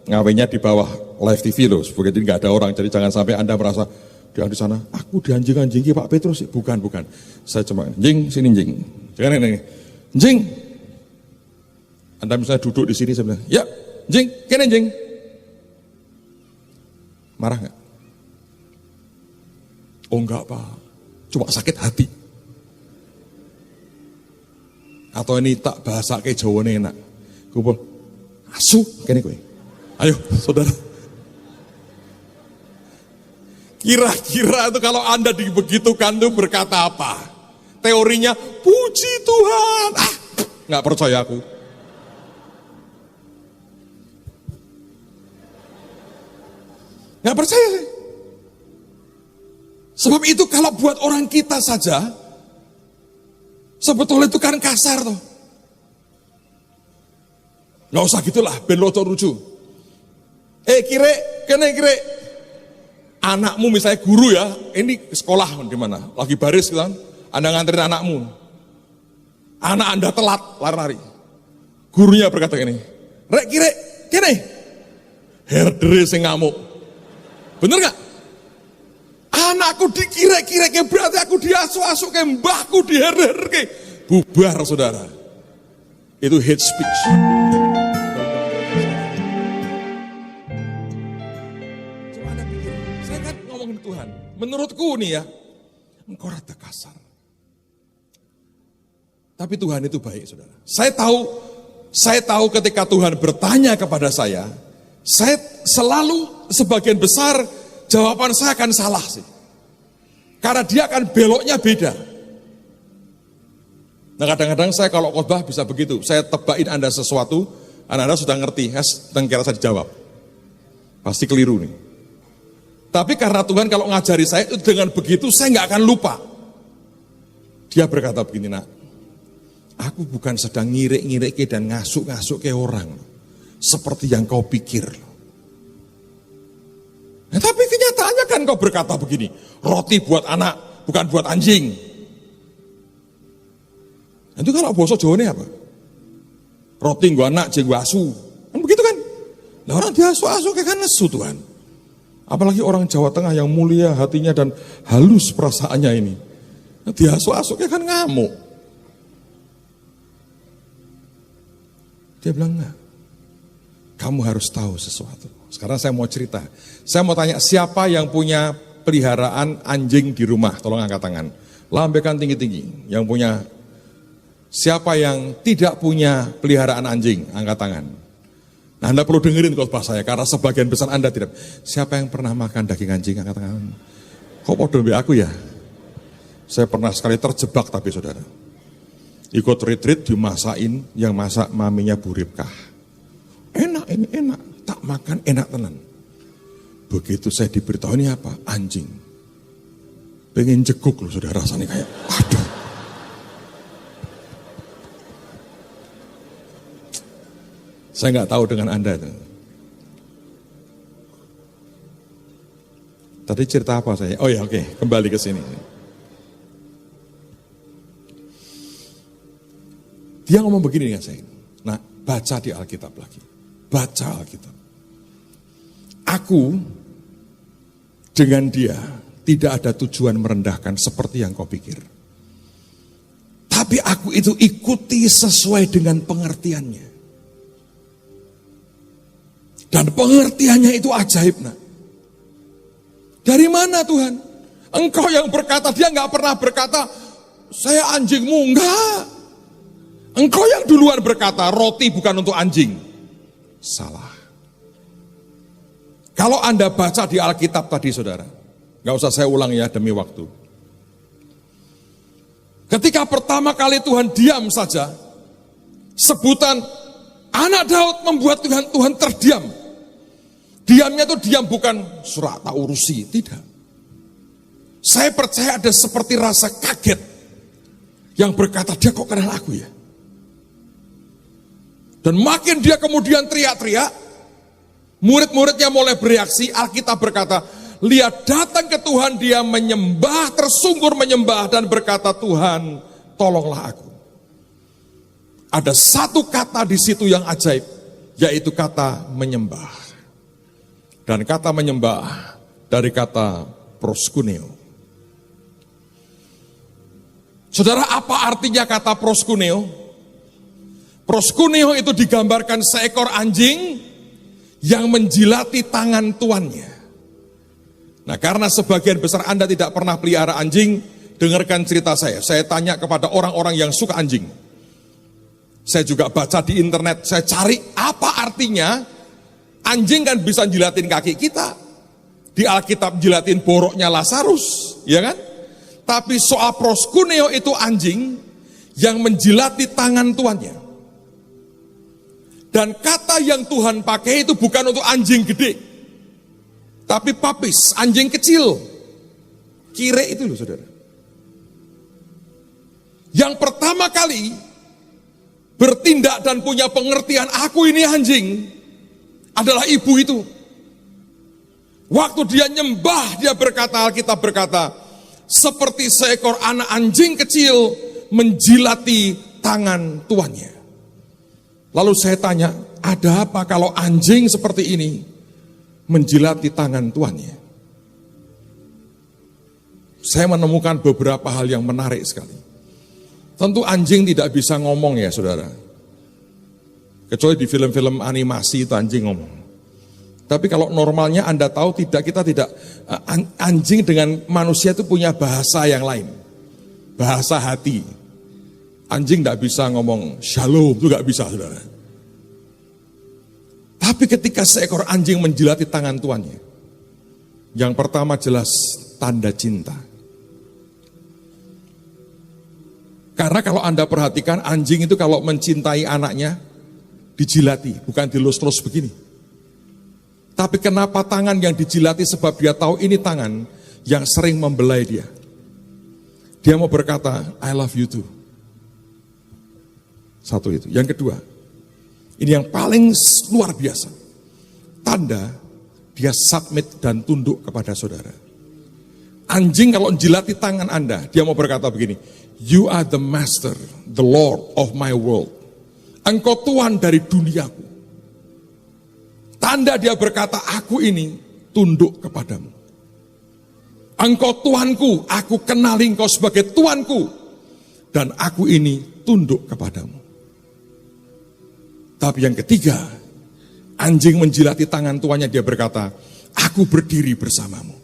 ngawenya di bawah live TV loh, begitu nggak ada orang, jadi jangan sampai Anda merasa dia di sana, aku dianjing-anjingi Pak Petrus. Bukan. Saya cuma, anjing, sini anjing. Jangan ini, anjing. Anda misalnya duduk di sini, saya bilang, ya, anjing, kene anjing. Marah nggak? Oh enggak Pak, cuma sakit hati. Atau ini tak bahasa kayak Jawa nih enak. Gue bilang, asu, kene gue. Ayo, saudara. Kira-kira itu kalau Anda dibegitukan tuh berkata apa? Teorinya, puji Tuhan. Nggak percaya aku. Nggak percaya sih. Sebab itu kalau buat orang kita saja, sebetulnya itu kan kasar tuh. Nggak usah gitulah, ben loco lucu. Kire. Anakmu misalnya guru ya, ini sekolah di mana? Lagi baris gitu kan, Anda nganterin anakmu. Anak Anda telat lari-lari. Gurunya berkata gini, "Rek kire, kene." Herdere sing ngamuk. Bener gak? Anakku dikira-kira berarti aku diasuh-asuh ke mbahku diher-her ke. Bubar saudara. Itu hate speech. Coba Anda pikir, saya kan ngomongin Tuhan. Menurutku nih ya, engkau rada kasar. Tapi Tuhan itu baik saudara. Saya tahu ketika Tuhan bertanya kepada saya selalu sebagian besar jawaban saya akan salah sih. Karena dia akan beloknya beda. Nah kadang-kadang saya kalau khotbah bisa begitu. Saya tebakin Anda sesuatu, Anda sudah ngerti, dan kira saya dijawab. Pasti keliru nih. Tapi karena Tuhan kalau ngajari saya itu dengan begitu, saya nggak akan lupa. Dia berkata begini, nak, aku bukan sedang ngirik-ngirik dan ngasuk-ngasuk ke orang. Seperti yang kau pikir. Nah, tapi kenyataannya kan kau berkata begini, roti buat anak, bukan buat anjing. Itu kalau bahasa Jawa ini apa? Roti gua anak, jeng gua asu. Kan begitu kan? Nah orang diasu-asu kayak kan nesu Tuhan. Apalagi orang Jawa Tengah yang mulia hatinya dan halus perasaannya ini. Nah, diasu-asu kayak kan ngamuk. Dia bilang enggak. Kamu harus tahu sesuatu. Sekarang saya mau cerita. Saya mau tanya, siapa yang punya peliharaan anjing di rumah? Tolong angkat tangan. Lambaikan tinggi-tinggi. Yang punya. Siapa yang tidak punya peliharaan anjing? Angkat tangan. Nah, Anda perlu dengerin khotbah saya, karena sebagian besar Anda tidak. Siapa yang pernah makan daging anjing? Angkat tangan. Kok podo mbek aku ya? Saya pernah sekali terjebak tapi saudara. Ikut retreat dimasakin, yang masak maminya Bu Ripkah. Enak, ini enak. Tak makan enak tenan. Begitu saya diberitahu ini apa? Anjing. Pengen jeguk loh saudara, rasanya kayak, aduh. Saya nggak tahu dengan Anda itu. Tadi cerita apa saya? Oh ya, oke, kembali ke sini. Dia ngomong begini dengan saya. Nah, baca di Alkitab lagi. Baca Alkitab. Aku dengan dia tidak ada tujuan merendahkan seperti yang kau pikir. Tapi aku itu ikuti sesuai dengan pengertiannya. Dan pengertiannya itu ajaib, nak. Dari mana Tuhan? Engkau yang berkata, dia nggak pernah berkata, saya anjingmu, enggak. Engkau yang duluan berkata, roti bukan untuk anjing. Salah. Kalau Anda baca di Alkitab tadi saudara, nggak usah saya ulang ya demi waktu. Ketika pertama kali Tuhan diam saja, sebutan anak Daud membuat Tuhan terdiam. Diamnya itu diam bukan surah tak urusi, tidak. Saya percaya ada seperti rasa kaget yang berkata, dia kok kenal aku ya? Dan makin dia kemudian teriak-teriak, murid-muridnya mulai bereaksi. Alkitab berkata, lihat datang ke Tuhan, dia menyembah, tersungkur menyembah dan berkata, Tuhan tolonglah aku. Ada satu kata di situ yang ajaib, yaitu kata menyembah. Dan kata menyembah dari kata proskuneo. Saudara, apa artinya kata proskuneo? Proskuneo itu digambarkan seekor anjing yang menjilati tangan tuannya. Nah, karena sebagian besar Anda tidak pernah pelihara anjing, dengarkan cerita saya. Saya tanya kepada orang-orang yang suka anjing. Saya juga baca di internet, saya cari apa artinya anjing kan bisa jilatin kaki kita. Di Alkitab jilatin boroknya Lazarus, ya kan? Tapi soal proskuneo itu anjing yang menjilati tangan tuannya. Dan kata yang Tuhan pakai itu bukan untuk anjing gede, tapi papis, anjing kecil. Kire itu loh saudara. Yang pertama kali bertindak dan punya pengertian, aku ini anjing, adalah ibu itu. Waktu dia nyembah, dia berkata, Alkitab berkata, seperti seekor anak anjing kecil menjilati tangan tuannya. Lalu saya tanya, ada apa kalau anjing seperti ini menjilati tangan tuannya? Saya menemukan beberapa hal yang menarik sekali. Tentu anjing tidak bisa ngomong ya saudara. Kecuali di film-film animasi itu anjing ngomong. Tapi kalau normalnya Anda tahu kita tidak, anjing dengan manusia itu punya bahasa yang lain. Bahasa hati. Anjing tidak bisa ngomong shalom, itu nggak bisa saudara. Tapi ketika seekor anjing menjilati tangan tuannya, yang pertama jelas tanda cinta. Karena kalau Anda perhatikan anjing itu kalau mencintai anaknya, dijilati, bukan dilus-lus begini. Tapi kenapa tangan yang dijilati? Sebab dia tahu ini tangan yang sering membelai dia. Dia mau berkata, I love you too. Satu itu. Yang kedua, ini yang paling luar biasa. Tanda dia submit dan tunduk kepada saudara. Anjing kalau menjilati tangan Anda, dia mau berkata begini, you are the master, the Lord of my world. Engkau Tuhan dari duniaku. Tanda dia berkata, aku ini tunduk kepadamu. Engkau Tuanku, aku kenali engkau sebagai Tuanku. Dan aku ini tunduk kepadamu. Tapi yang ketiga, anjing menjilati tangan tuannya, dia berkata, aku berdiri bersamamu.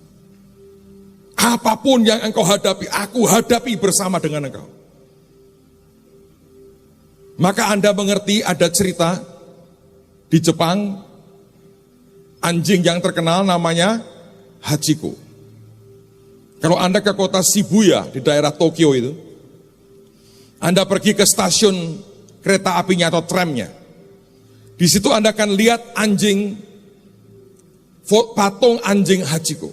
Apapun yang engkau hadapi, aku hadapi bersama dengan engkau. Maka Anda mengerti ada cerita di Jepang, anjing yang terkenal namanya Hachiko. Kalau Anda ke kota Shibuya di daerah Tokyo itu, Anda pergi ke stasiun kereta apinya atau tramnya. Di situ Anda akan lihat anjing, patung anjing Hachiko.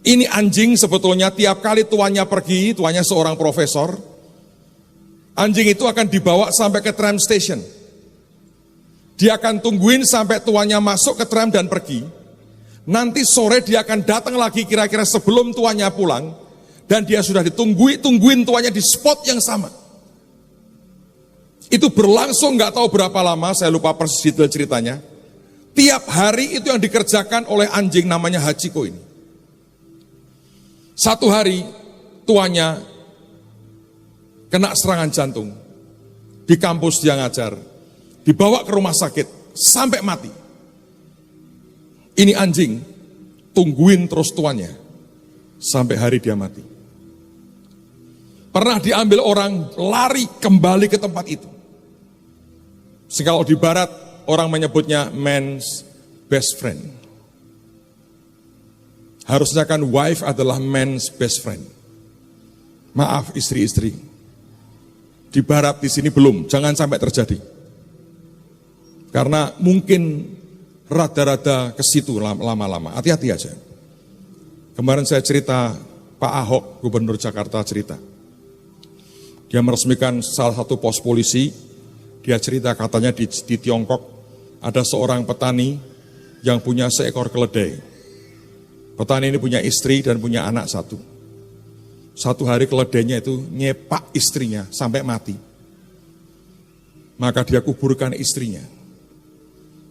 Ini anjing sebetulnya tiap kali tuannya pergi, tuannya seorang profesor, anjing itu akan dibawa sampai ke tram station. Dia akan tungguin sampai tuannya masuk ke tram dan pergi. Nanti sore dia akan datang lagi kira-kira sebelum tuannya pulang. Dan dia sudah tungguin tuannya di spot yang sama. Itu berlangsung nggak tahu berapa lama, saya lupa persis detail ceritanya. Tiap hari itu yang dikerjakan oleh anjing namanya Hachiko ini. Satu hari tuannya kena serangan jantung. Di kampus dia ngajar. Dibawa ke rumah sakit sampai mati. Ini anjing tungguin terus tuannya sampai hari dia mati. Pernah diambil orang, lari kembali ke tempat itu. Kalau di barat orang menyebutnya man's best friend. Harusnya kan wife adalah man's best friend. Maaf istri-istri. Di barat di sini belum, jangan sampai terjadi. Karena mungkin rada-rada ke situ lama-lama, hati-hati aja. Kemarin saya cerita, Pak Ahok, Gubernur Jakarta cerita. Dia meresmikan salah satu pos polisi, dia cerita katanya di Tiongkok, ada seorang petani yang punya seekor keledai. Petani ini punya istri dan punya anak satu. Satu hari keledainya itu nyepak istrinya sampai mati. Maka dia kuburkan istrinya.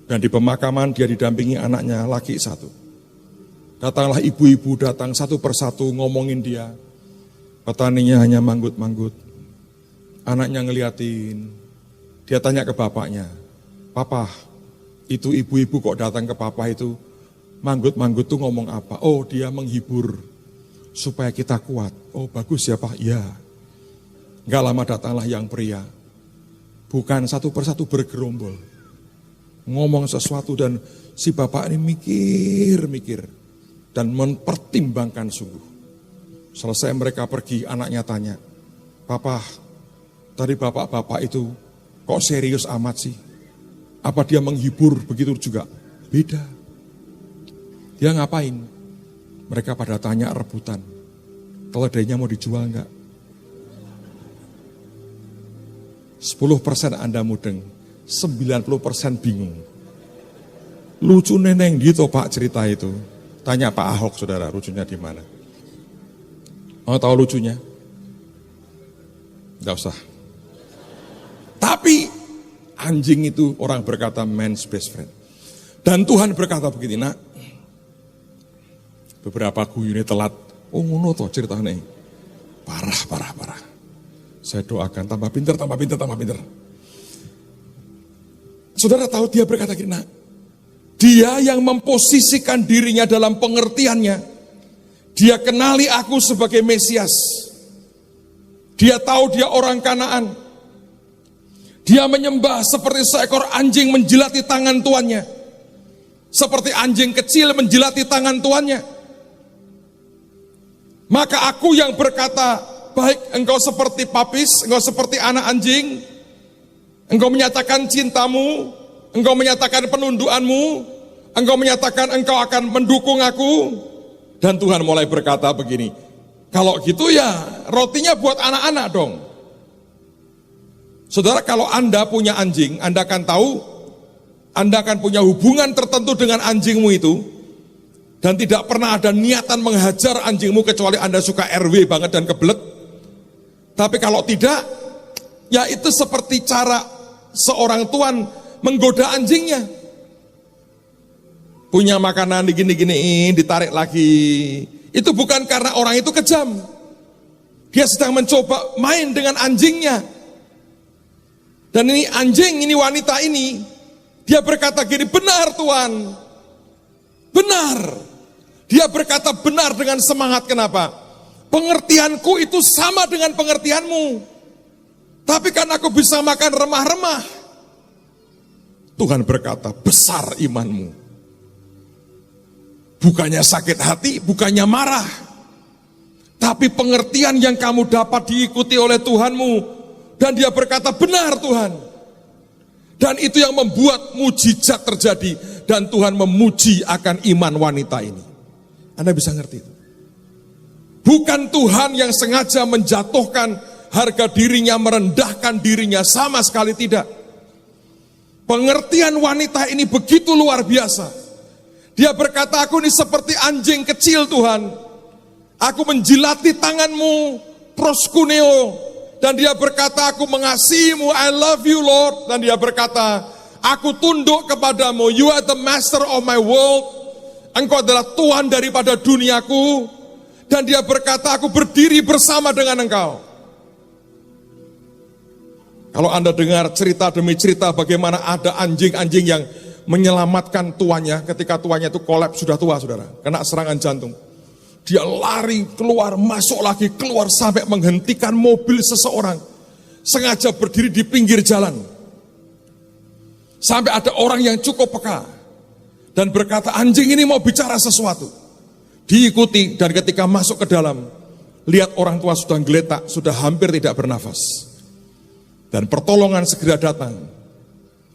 Dan di pemakaman dia didampingi anaknya laki satu. Datanglah ibu-ibu datang satu persatu ngomongin dia. Petaninya hanya manggut-manggut. Anaknya ngeliatin. Dia tanya ke bapaknya, Papa, itu ibu-ibu kok datang ke papa itu manggut-manggut tuh ngomong apa? Oh dia menghibur supaya kita kuat. Oh bagus ya Pak, ya. Gak lama datanglah yang pria. Bukan satu persatu bergerombol. Ngomong sesuatu dan si bapak ini mikir-mikir dan mempertimbangkan sungguh. Selesai mereka pergi, anaknya tanya, Papa, tadi bapak-bapak itu kok serius amat sih? Apa dia menghibur begitu juga? Beda. Dia ngapain? Mereka pada tanya rebutan. Keledainya mau dijual enggak? 10% Anda mudeng. 90% bingung. Lucu neneng gitu Pak cerita itu. Tanya Pak Ahok saudara, lucunya di mana? Mau tahu lucunya? Enggak usah. Tapi anjing itu orang berkata man's best friend. Dan Tuhan berkata begini, nak. Beberapa guyune telat. Oh ngono toh ceritanya. Parah. Saya doakan tambah pinter. Saudara tahu dia berkata gini, nah, dia yang memposisikan dirinya dalam pengertiannya, dia kenali aku sebagai Mesias, dia tahu dia orang Kanaan, dia menyembah seperti seekor anjing menjilati tangan tuannya, seperti anjing kecil menjilati tangan tuannya. Maka aku yang berkata, baik engkau seperti papis, engkau seperti anak anjing, engkau menyatakan cintamu, engkau menyatakan penunduanmu, engkau menyatakan engkau akan mendukung aku. Dan Tuhan mulai berkata begini, kalau gitu ya rotinya buat anak-anak dong. Saudara, kalau Anda punya anjing, Anda akan tahu, Anda akan punya hubungan tertentu dengan anjingmu itu, dan tidak pernah ada niatan menghajar anjingmu kecuali Anda suka RW banget dan kebelet. Tapi kalau tidak, ya itu seperti cara seorang tuan menggoda anjingnya. Punya makanan digini-giniin, ditarik lagi. Itu bukan karena orang itu kejam. Dia sedang mencoba main dengan anjingnya. Dan ini anjing, ini wanita ini, dia berkata gini, benar Tuhan, benar. Dia berkata benar dengan semangat, kenapa? Pengertianku itu sama dengan pengertianmu. Tapi kan aku bisa makan remah-remah. Tuhan berkata, besar imanmu. Bukannya sakit hati, bukannya marah. Tapi pengertian yang kamu dapat diikuti oleh Tuhanmu. Dan dia berkata, benar Tuhan. Dan itu yang membuat mujizat terjadi. Dan Tuhan memuji akan iman wanita ini. Anda bisa ngerti itu. Bukan Tuhan yang sengaja menjatuhkan harga dirinya, merendahkan dirinya, sama sekali tidak. Pengertian wanita ini begitu luar biasa. Dia berkata, aku ini seperti anjing kecil Tuhan. Aku menjilati tanganmu, proskuneo. Dan dia berkata, aku mengasihimu, I love you Lord. Dan dia berkata, aku tunduk kepadamu, you are the master of my world. Engkau adalah Tuhan daripada duniaku. Dan dia berkata, aku berdiri bersama dengan engkau. Kalau Anda dengar cerita demi cerita bagaimana ada anjing-anjing yang menyelamatkan tuannya ketika tuannya itu kolaps, sudah tua saudara, kena serangan jantung. Dia lari keluar, masuk lagi, keluar sampai menghentikan mobil seseorang. Sengaja berdiri di pinggir jalan. Sampai ada orang yang cukup peka. Dan berkata, anjing ini mau bicara sesuatu. Diikuti, dan ketika masuk ke dalam, lihat orang tua sudah geletak, sudah hampir tidak bernafas. Dan pertolongan segera datang.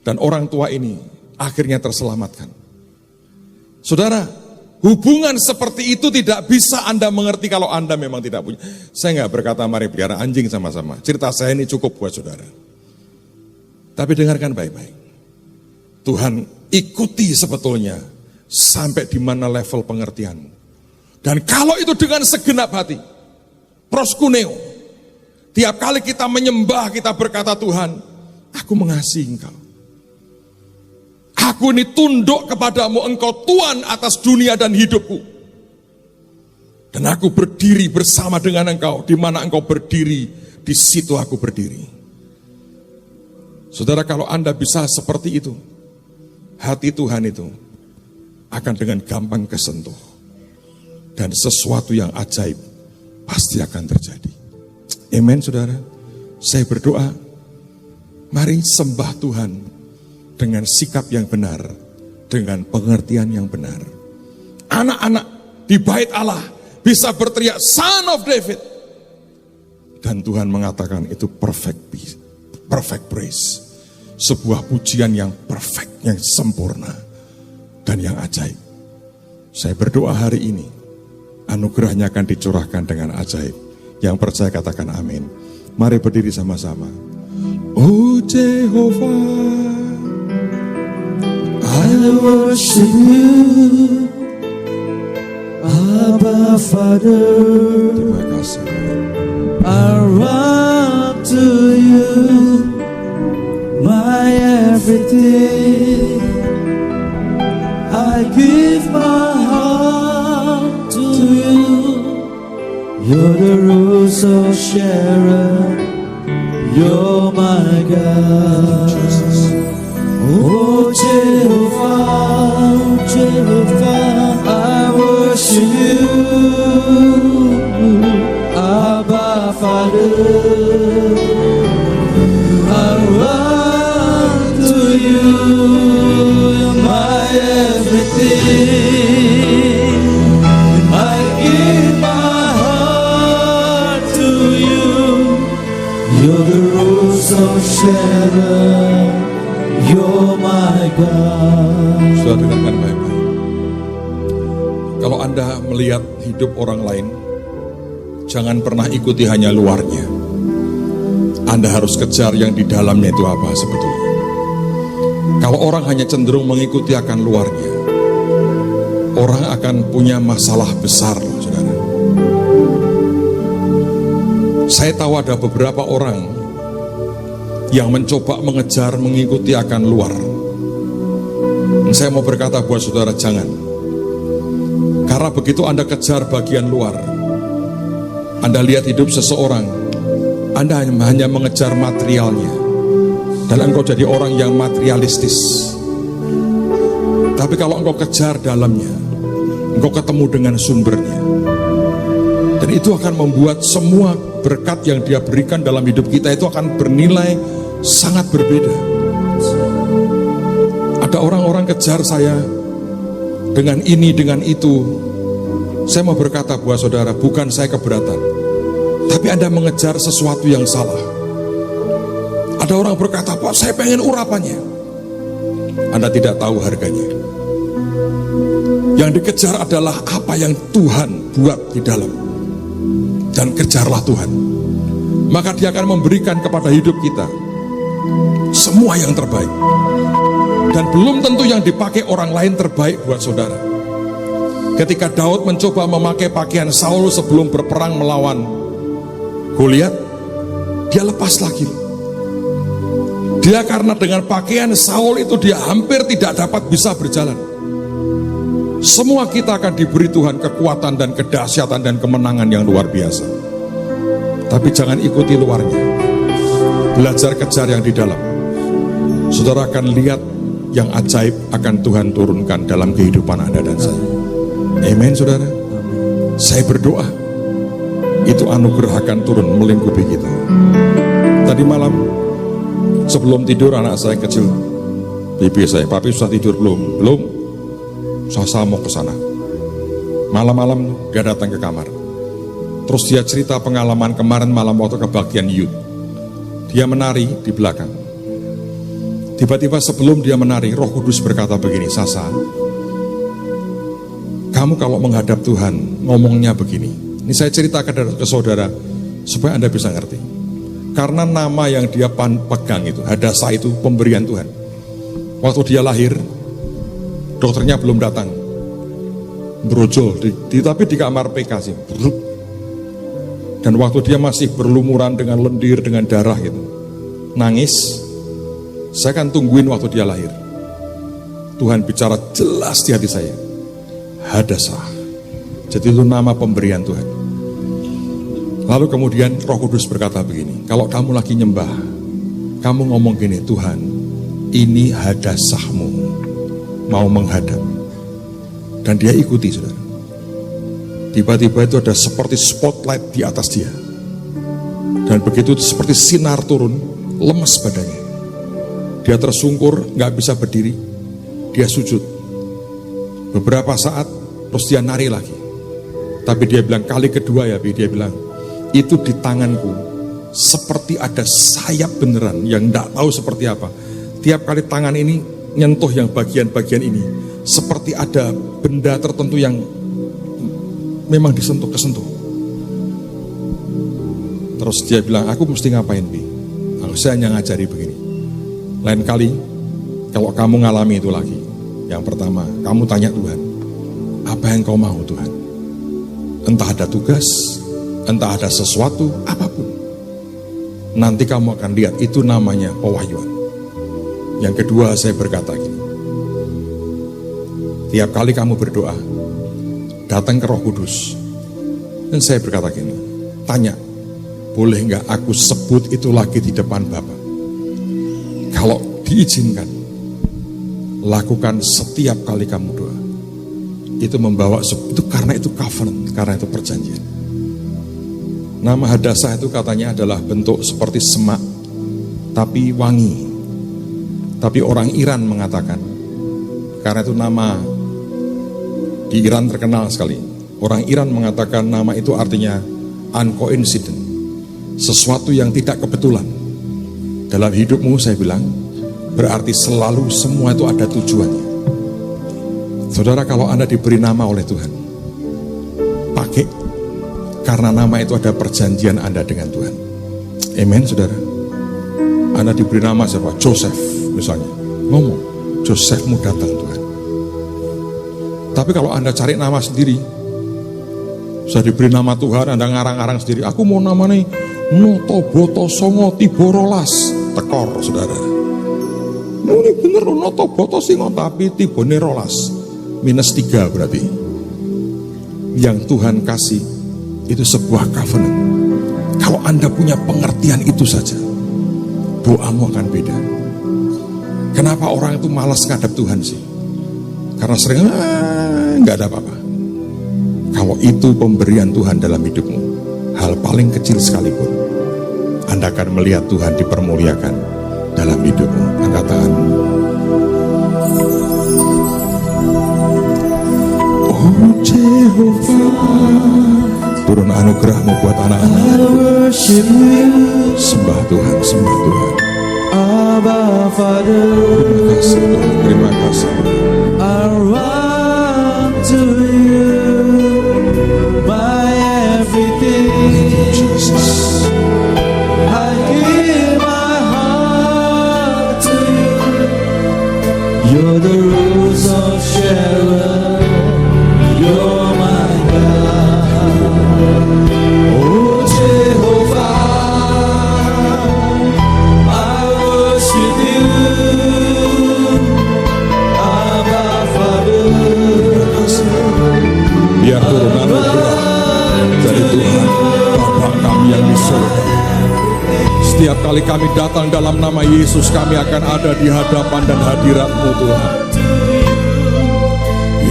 Dan orang tua ini akhirnya terselamatkan. Saudara, hubungan seperti itu tidak bisa Anda mengerti kalau Anda memang tidak punya. Saya nggak berkata mari pelihara anjing sama-sama. Cerita saya ini cukup buat saudara. Tapi dengarkan baik-baik. Tuhan ikuti sebetulnya sampai di mana level pengertianmu. Dan kalau itu dengan segenap hati, proskuneo, tiap kali kita menyembah, kita berkata, Tuhan, aku mengasihi Engkau. Aku ini tunduk kepadamu, Engkau Tuhan atas dunia dan hidupku. Dan aku berdiri bersama dengan Engkau, di mana Engkau berdiri, di situ aku berdiri. Saudara, kalau Anda bisa seperti itu, hati Tuhan itu akan dengan gampang kesentuh. Dan sesuatu yang ajaib pasti akan terjadi. Amen, saudara. Saya berdoa, mari sembah Tuhan dengan sikap yang benar, dengan pengertian yang benar. Anak-anak di bait Allah bisa berteriak, Son of David. Dan Tuhan mengatakan itu perfect peace, perfect praise. Sebuah pujian yang perfect, yang sempurna, dan yang ajaib. Saya berdoa hari ini, anugerahnya akan dicurahkan dengan ajaib. Yang percaya katakan amin. Mari berdiri sama-sama. Oh Jehovah, I worship you, Abba Father. Terima kasih. I run to you, my everything. I give my heart to you. You're the rose of Sharon. You're my God. Oh Jehovah, Jehovah, I worship you, Abba Father. I run to you, my everything. I give my heart to you. You're the rose of Sharon. You're my God. Sudah dengarkan baik-baik. Kalau Anda melihat hidup orang lain, jangan pernah ikuti hanya luarnya. Anda harus kejar yang di dalamnya itu apa sebetulnya. Kalau orang hanya cenderung mengikuti akan luarnya, orang akan punya masalah besar loh, saudara. Saya tahu ada beberapa orang yang mencoba mengejar mengikuti akan luar. Saya mau berkata buat saudara, jangan. Karena begitu Anda kejar bagian luar, Anda lihat hidup seseorang, Anda hanya mengejar materialnya. dan engkau jadi orang yang materialistis. Tapi kalau engkau kejar dalamnya, engkau ketemu dengan sumbernya, dan itu akan membuat semua berkat yang Dia berikan dalam hidup kita itu akan bernilai sangat berbeda. Ada orang-orang kejar saya dengan ini, dengan itu. Saya mau berkata buat saudara, bukan saya keberatan, tapi Anda mengejar sesuatu yang salah. Ada orang berkata, Pak, saya pengen urapannya. Anda tidak tahu harganya. Yang dikejar adalah apa yang Tuhan buat di dalam. Dan kejarlah Tuhan, maka Dia akan memberikan kepada hidup kita semua yang terbaik. Dan belum tentu yang dipakai orang lain terbaik buat saudara. Ketika Daud mencoba memakai pakaian Saul sebelum berperang melawan Goliat, dia lepas lagi. Dia karena dengan pakaian Saul itu dia hampir tidak dapat bisa berjalan. Semua kita akan diberi Tuhan kekuatan dan kedahsyatan dan kemenangan yang luar biasa. Tapi jangan ikuti luarnya. Belajar kejar yang di dalam. Saudara akan lihat yang ajaib akan Tuhan turunkan dalam kehidupan Anda dan saya. Amen, saudara. Saya berdoa itu anugerah akan turun melingkupi kita. Tadi malam sebelum tidur anak saya kecil, bibi saya, papi sudah tidur belum? Belum. Saya mau ke sana. Malam-malam dia datang ke kamar. Terus dia cerita pengalaman kemarin malam waktu kebaktian youth. Dia menari di belakang. Tiba-tiba sebelum dia menari, Roh Kudus berkata begini, Sasa, kamu kalau menghadap Tuhan ngomongnya begini. Ini saya ceritakan ke saudara supaya Anda bisa ngerti. Karena nama yang dia pegang itu, Hadasa, itu pemberian Tuhan. Waktu dia lahir, dokternya belum datang, brojol, tapi di kamar PK sih. Dan waktu dia masih berlumuran dengan lendir, dengan darah gitu, nangis, saya kan tungguin waktu dia lahir. Tuhan bicara jelas di hati saya, Hadasa. Jadi itu nama pemberian Tuhan. Lalu kemudian Roh Kudus berkata begini, kalau kamu lagi nyembah, kamu ngomong gini, Tuhan, ini hadasahmu mau menghadap. Dan dia ikuti, saudara. Tiba-tiba itu ada seperti spotlight di atas dia. Dan begitu seperti sinar turun, lemes badannya. Dia tersungkur, gak bisa berdiri. Dia sujud. Beberapa saat, terus dia nari lagi. Tapi dia bilang, kali kedua ya, dia bilang, itu di tanganku seperti ada sayap beneran yang gak tahu seperti apa. Tiap kali tangan ini nyentuh yang bagian-bagian ini, seperti ada benda tertentu yang memang kesentuh. Terus dia bilang, aku mesti ngapain, Bi? Saya hanya ngajari begini. Lain kali kalau kamu ngalami itu lagi, yang pertama kamu tanya Tuhan, apa yang kau mau Tuhan? Entah ada tugas, entah ada sesuatu, apapun. Nanti kamu akan lihat, itu namanya pewahyuan. Yang kedua, saya berkata gini, tiap kali kamu berdoa, datang ke Roh Kudus, dan saya berkata gini, tanya, boleh nggak aku sebut itu lagi di depan Bapa? Kalau diizinkan, lakukan setiap kali kamu doa. Itu membawa, itu karena itu covenant, karena itu perjanjian. Nama Hadasah itu katanya adalah bentuk seperti semak, tapi wangi. Tapi orang Iran mengatakan, karena itu nama di Iran terkenal sekali. Orang Iran mengatakan nama itu artinya uncoincident, sesuatu yang tidak kebetulan. Dalam hidupmu, saya bilang, berarti selalu semua itu ada tujuannya. Saudara, kalau Anda diberi nama oleh Tuhan, pakai, karena nama itu ada perjanjian Anda dengan Tuhan. Amen, saudara. Anda diberi nama siapa? Joseph misalnya, ngomong, Josephmu datang Tuhan. Tapi kalau Anda cari nama sendiri, sudah diberi nama Tuhan, Anda ngarang-ngarang sendiri, aku mau nama nih Noto Boto Songo Tiborolas, tekor, saudara. Ini bener loh, Noto Boto Songo tapi Tibone Rolas, -3 berarti. Yang Tuhan kasih itu sebuah covenant. Kalau Anda punya pengertian itu saja, doamu akan beda. Kenapa orang itu malas ngadap Tuhan sih? Karena sering nggak ada apa-apa. Kalau itu pemberian Tuhan dalam hidupmu, hal paling kecil sekalipun, Anda akan melihat Tuhan dipermuliakan dalam hidupmu. Angkat tanganmu. Oh Jehovah, turun anugerahmu buat anak-anak. Sembah Tuhan, sembah Tuhan. Abba Father, Terima kasih Tuhan, terima kasih. I run to you, my everything. Jesus. I give my heart to you. You're the rose of Sharon. You're my God. Oh Jehovah, I worship you. Abba Father, Biar turun anugerah dari Tuhan Bapa kami yang di surga. Setiap kali kami datang dalam nama Yesus, kami akan ada di hadapan dan hadirat-Mu Tuhan.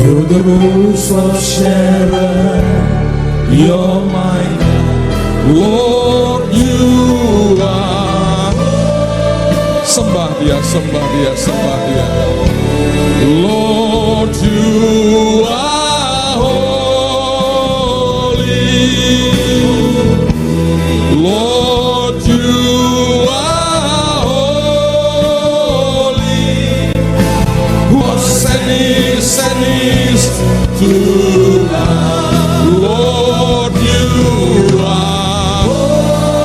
you're the rose of Sharon. You're my God. Lord, you are. Sembah dia, sembah dia, sembah dia. Lord, you are holy. Lord, you are holy. Who sends to God. Lord, you are holy.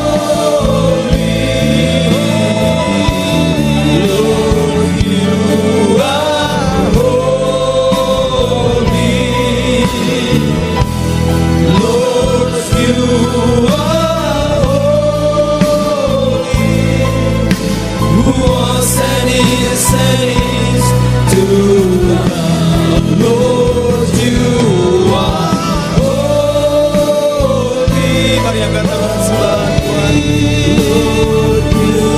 Lord, you are holy. Lord, you are holy. Who was and is to God. Lord, you are holy. Mari angkat tangan sebelah Tuhan. Lord, you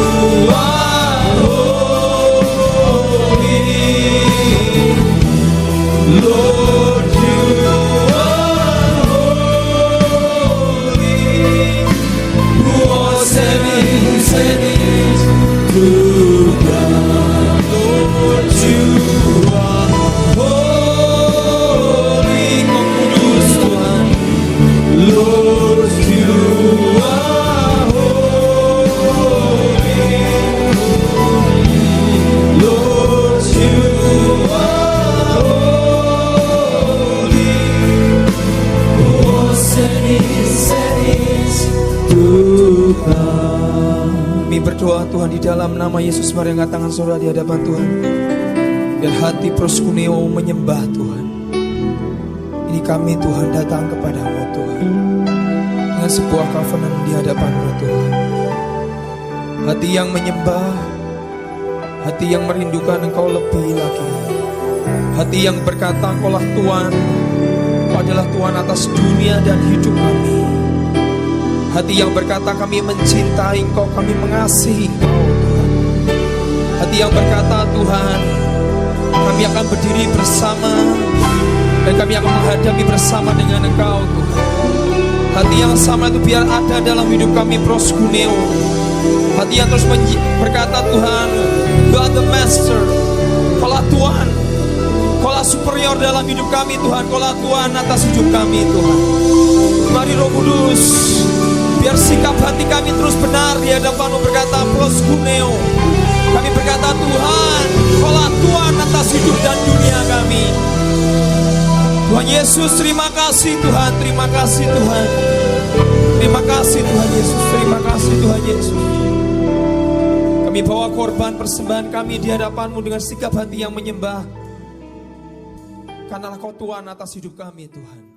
are holy. Lord, you are holy. Who was and is to God. Lord, you are holy. Kau kudus Tuhan. Lord, you are holy. Lord, you are holy. Who was and is to God. Kami berdoa Tuhan di dalam nama Yesus, mari angkat tangan saudara di hadapan Tuhan. Biar hati proskuneo menyembah Tuhan. Ini kami Tuhan datang kepadamu Tuhan, dengan sebuah covenant di hadapan-Mu Tuhan. Hati yang menyembah, hati yang merindukan Engkau lebih lagi. Hati yang berkata Engkaulah Tuhan, Engkau adalah Tuhan atas dunia dan hidup kami. Hati yang berkata kami mencintai Engkau, kami mengasihi Engkau Tuhan. Hati yang berkata Tuhan, kami akan berdiri bersama dan kami akan menghadapi bersama dengan Engkau Tuhan. Hati yang sama itu biar ada dalam hidup kami proskuneo. Hati yang terus berkata Tuhan, You are the Master. Kaulah Tuhan, Kaulah superior dalam hidup kami Tuhan. Kaulah Tuhan atas hidup kami Tuhan. Mari Roh Kudus, biar sikap hati kami terus benar di hadapan-Mu, berkata proskuneo. Kami berkata Tuhan, Kaulah Tuhan atas hidup dan dunia kami. Tuhan Yesus, terima kasih Tuhan, terima kasih Tuhan. Terima kasih Tuhan Yesus, terima kasih Tuhan Yesus. Kami bawa korban persembahan kami di hadapan-Mu dengan sikap hati yang menyembah. Karena Kau Tuhan atas hidup kami Tuhan.